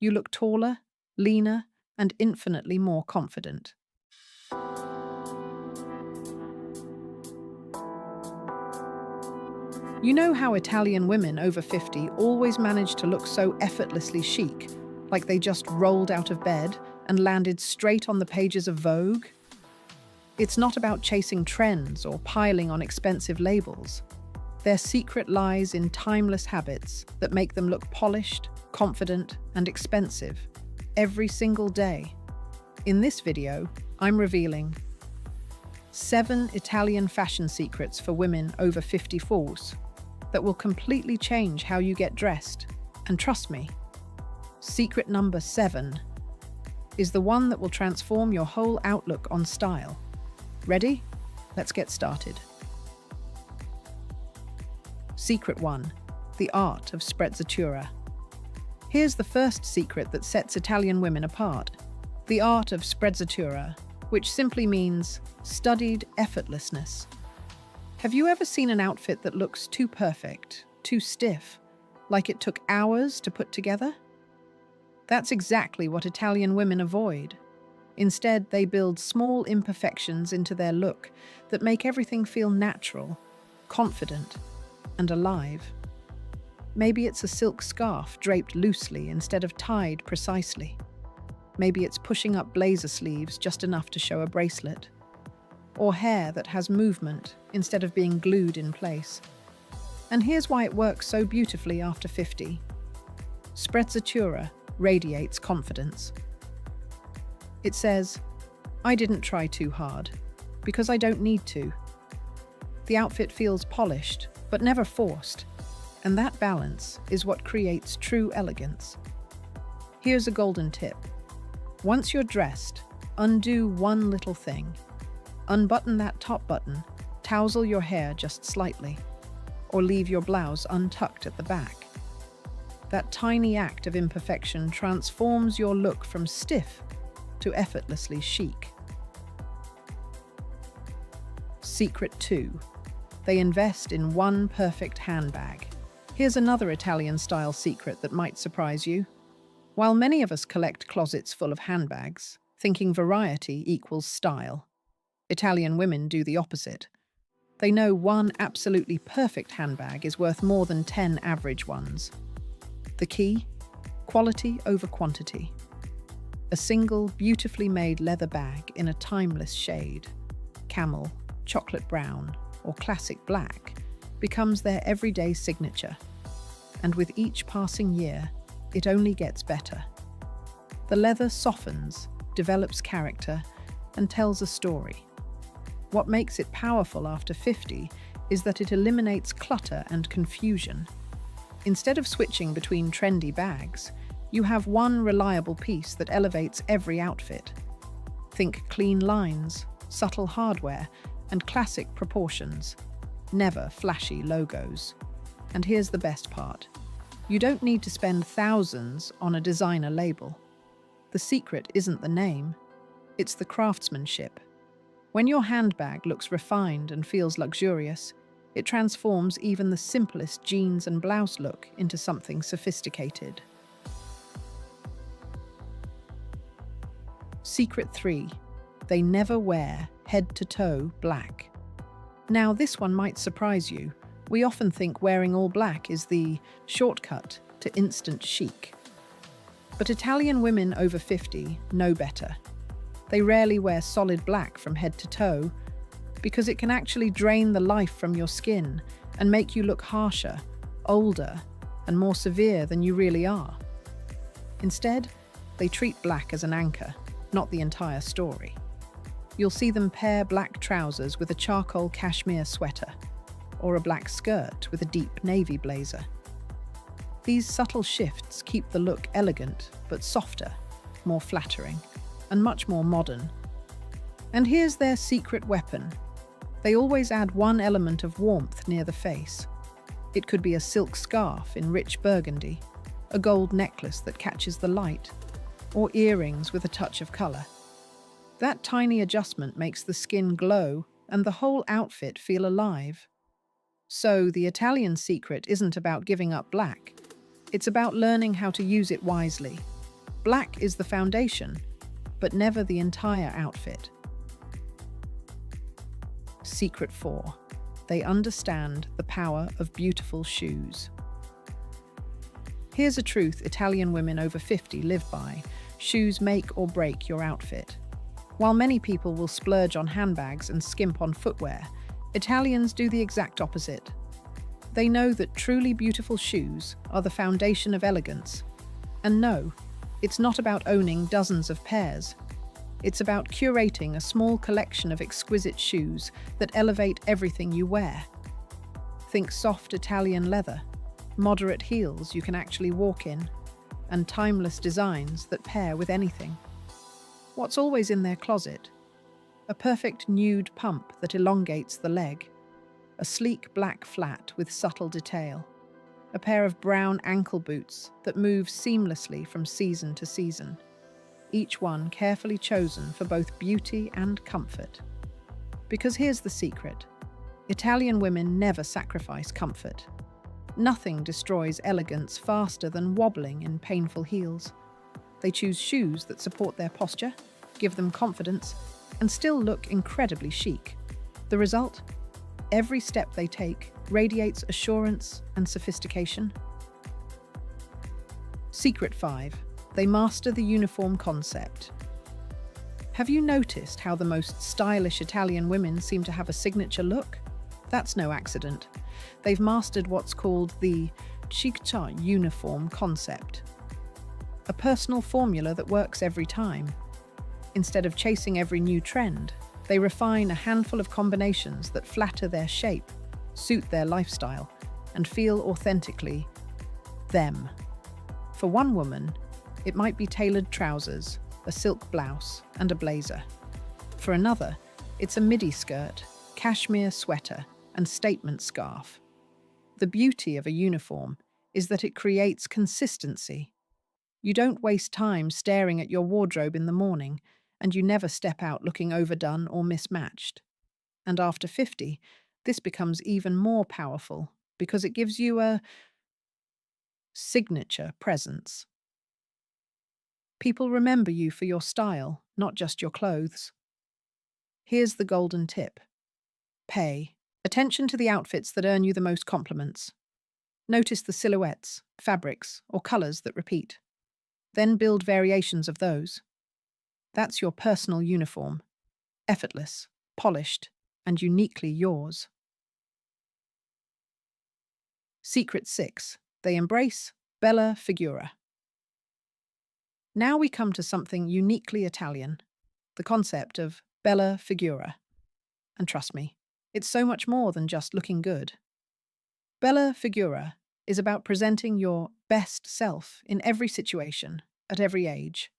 You look taller, leaner, and infinitely more confident. You know how Italian women over 50 always manage to look so effortlessly chic, like they just rolled out of bed and landed straight on the pages of Vogue? It's not about chasing trends or piling on expensive labels. Their secret lies in timeless habits that make them look polished, confident, and expensive every single day. In this video, I'm revealing 7 Italian fashion secrets for women over 54 that will completely change how you get dressed. And trust me, secret number 7 is the one that will transform your whole outlook on style. Ready? Let's get started. Secret 1. The art of sprezzatura. Here's the first secret that sets Italian women apart. The art of sprezzatura, which simply means studied effortlessness. Have you ever seen an outfit that looks too perfect, too stiff, like it took hours to put together? That's exactly what Italian women avoid. Instead, they build small imperfections into their look that make everything feel natural, confident, and alive. Maybe it's a silk scarf draped loosely instead of tied precisely. Maybe it's pushing up blazer sleeves just enough to show a bracelet. Or hair that has movement instead of being glued in place. And here's why it works so beautifully after 50. Sprezzatura radiates confidence. It says, "I didn't try too hard, because I don't need to." The outfit feels polished, but never forced, and that balance is what creates true elegance. Here's a golden tip. Once you're dressed, undo one little thing. Unbutton that top button, tousle your hair just slightly, or leave your blouse untucked at the back. That tiny act of imperfection transforms your look from stiff to effortlessly chic. Secret 2. They invest in one perfect handbag. Here's another Italian-style secret that might surprise you. While many of us collect closets full of handbags, thinking variety equals style, Italian women do the opposite. They know one absolutely perfect handbag is worth more than 10 average ones. The key? Quality over quantity. A single, beautifully made leather bag in a timeless shade, camel, chocolate brown, or classic black, becomes their everyday signature. And with each passing year, it only gets better. The leather softens, develops character, and tells a story. What makes it powerful after 50 is that it eliminates clutter and confusion. Instead of switching between trendy bags, you have one reliable piece that elevates every outfit. Think clean lines, subtle hardware, and classic proportions. Never flashy logos. And here's the best part. You don't need to spend thousands on a designer label. The secret isn't the name, it's the craftsmanship. When your handbag looks refined and feels luxurious, it transforms even the simplest jeans and blouse look into something sophisticated. Secret 3. They never wear head-to-toe black. Now, this one might surprise you. We often think wearing all black is the shortcut to instant chic. But Italian women over 50 know better. They rarely wear solid black from head to toe because it can actually drain the life from your skin and make you look harsher, older, and more severe than you really are. Instead, they treat black as an anchor, not the entire story. You'll see them pair black trousers with a charcoal cashmere sweater, or a black skirt with a deep navy blazer. These subtle shifts keep the look elegant, but softer, more flattering, and much more modern. And here's their secret weapon. They always add one element of warmth near the face. It could be a silk scarf in rich burgundy, a gold necklace that catches the light, or earrings with a touch of color. That tiny adjustment makes the skin glow and the whole outfit feel alive. So the Italian secret isn't about giving up black. It's about learning how to use it wisely. Black is the foundation, but never the entire outfit. Secret 4. They understand the power of beautiful shoes. Here's a truth Italian women over 50 live by. Shoes make or break your outfit. While many people will splurge on handbags and skimp on footwear, Italians do the exact opposite. They know that truly beautiful shoes are the foundation of elegance. And no, it's not about owning dozens of pairs. It's about curating a small collection of exquisite shoes that elevate everything you wear. Think soft Italian leather, moderate heels you can actually walk in, and timeless designs that pair with anything. What's always in their closet? A perfect nude pump that elongates the leg, a sleek black flat with subtle detail, a pair of brown ankle boots that move seamlessly from season to season, each one carefully chosen for both beauty and comfort. Because here's the secret: Italian women never sacrifice comfort. Nothing destroys elegance faster than wobbling in painful heels. They choose shoes that support their posture, give them confidence, and still look incredibly chic. The result? Every step they take radiates assurance and sophistication. Secret 5. They master the uniform concept. Have you noticed how the most stylish Italian women seem to have a signature look? That's no accident. They've mastered what's called the chic uniform concept. A personal formula that works every time. Instead of chasing every new trend, they refine a handful of combinations that flatter their shape, suit their lifestyle, and feel authentically them. For one woman, it might be tailored trousers, a silk blouse, and a blazer. For another, it's a midi skirt, cashmere sweater, and statement scarf. The beauty of a uniform is that it creates consistency. You don't waste time staring at your wardrobe in the morning, and you never step out looking overdone or mismatched. And after 50, this becomes even more powerful because it gives you a signature presence. People remember you for your style, not just your clothes. Here's the golden tip. Pay attention to the outfits that earn you the most compliments. Notice the silhouettes, fabrics, or colors that repeat. Then build variations of those. That's your personal uniform. Effortless, polished, and uniquely yours. Secret 6. They embrace bella figura. Now we come to something uniquely Italian, the concept of bella figura. And trust me, it's so much more than just looking good. Bella figura is about presenting your best self in every situation, at every age.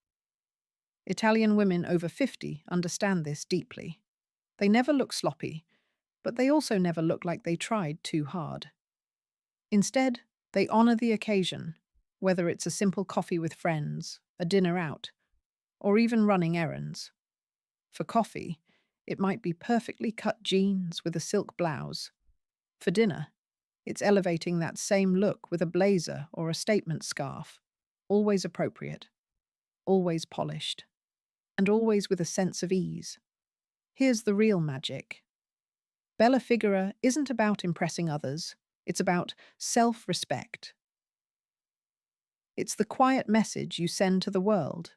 Italian women over 50 understand this deeply. They never look sloppy, but they also never look like they tried too hard. Instead, they honor the occasion, whether it's a simple coffee with friends, a dinner out, or even running errands. For coffee, it might be perfectly cut jeans with a silk blouse. For dinner, it's elevating that same look with a blazer or a statement scarf, always appropriate, always polished, and always with a sense of ease. Here's the real magic. Bella figura isn't about impressing others, it's about self-respect. It's the quiet message you send to the world.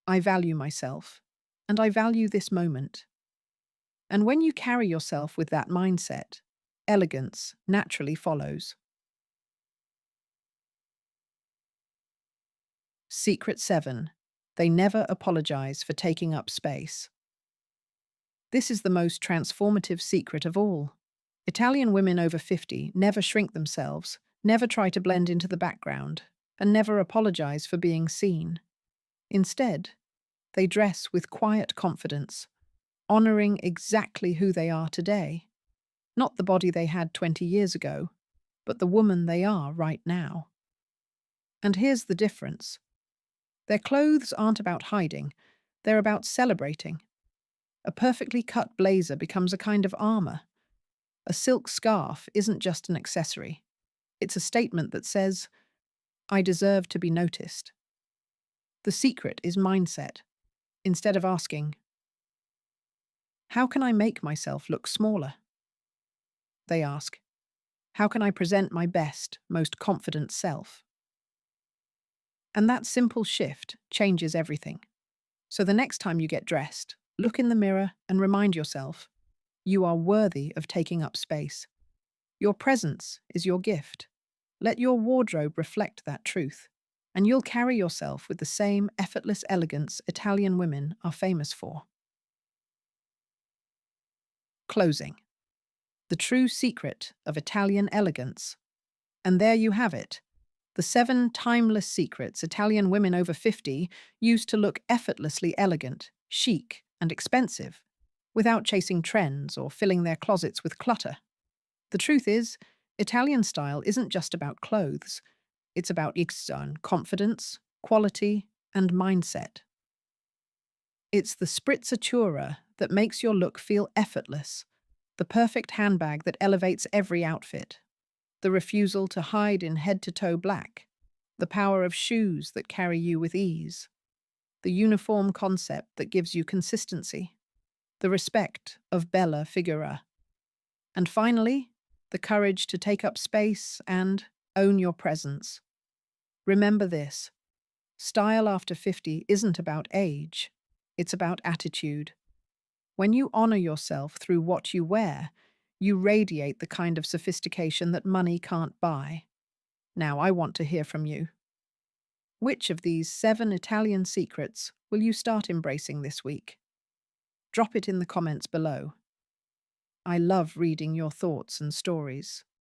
I value myself, and I value this moment. And when you carry yourself with that mindset, elegance naturally follows. Secret 7. They never apologize for taking up space. This is the most transformative secret of all. Italian women over 50 never shrink themselves, never try to blend into the background, and never apologize for being seen. Instead, they dress with quiet confidence, honoring exactly who they are today. Not the body they had 20 years ago, but the woman they are right now. And here's the difference. Their clothes aren't about hiding, they're about celebrating. A perfectly cut blazer becomes a kind of armor. A silk scarf isn't just an accessory. It's a statement that says, I deserve to be noticed. The secret is mindset. Instead of asking, how can I make myself look smaller? They ask, how can I present my best, most confident self? And that simple shift changes everything. So the next time you get dressed, look in the mirror and remind yourself, you are worthy of taking up space. Your presence is your gift. Let your wardrobe reflect that truth, and you'll carry yourself with the same effortless elegance Italian women are famous for. Closing. The true secret of Italian elegance. And there you have it. The 7 timeless secrets Italian women over 50 use to look effortlessly elegant, chic, and expensive, without chasing trends or filling their closets with clutter. The truth is, Italian style isn't just about clothes. It's about confidence, quality, and mindset. It's the sprezzatura that makes your look feel effortless, the perfect handbag that elevates every outfit, the refusal to hide in head-to-toe black, the power of shoes that carry you with ease, the uniform concept that gives you consistency, the respect of bella figura. And finally, the courage to take up space and own your presence. Remember this: style after 50 isn't about age, it's about attitude. When you honor yourself through what you wear, you radiate the kind of sophistication that money can't buy. Now, I want to hear from you. Which of these 7 Italian secrets will you start embracing this week? Drop it in the comments below. I love reading your thoughts and stories.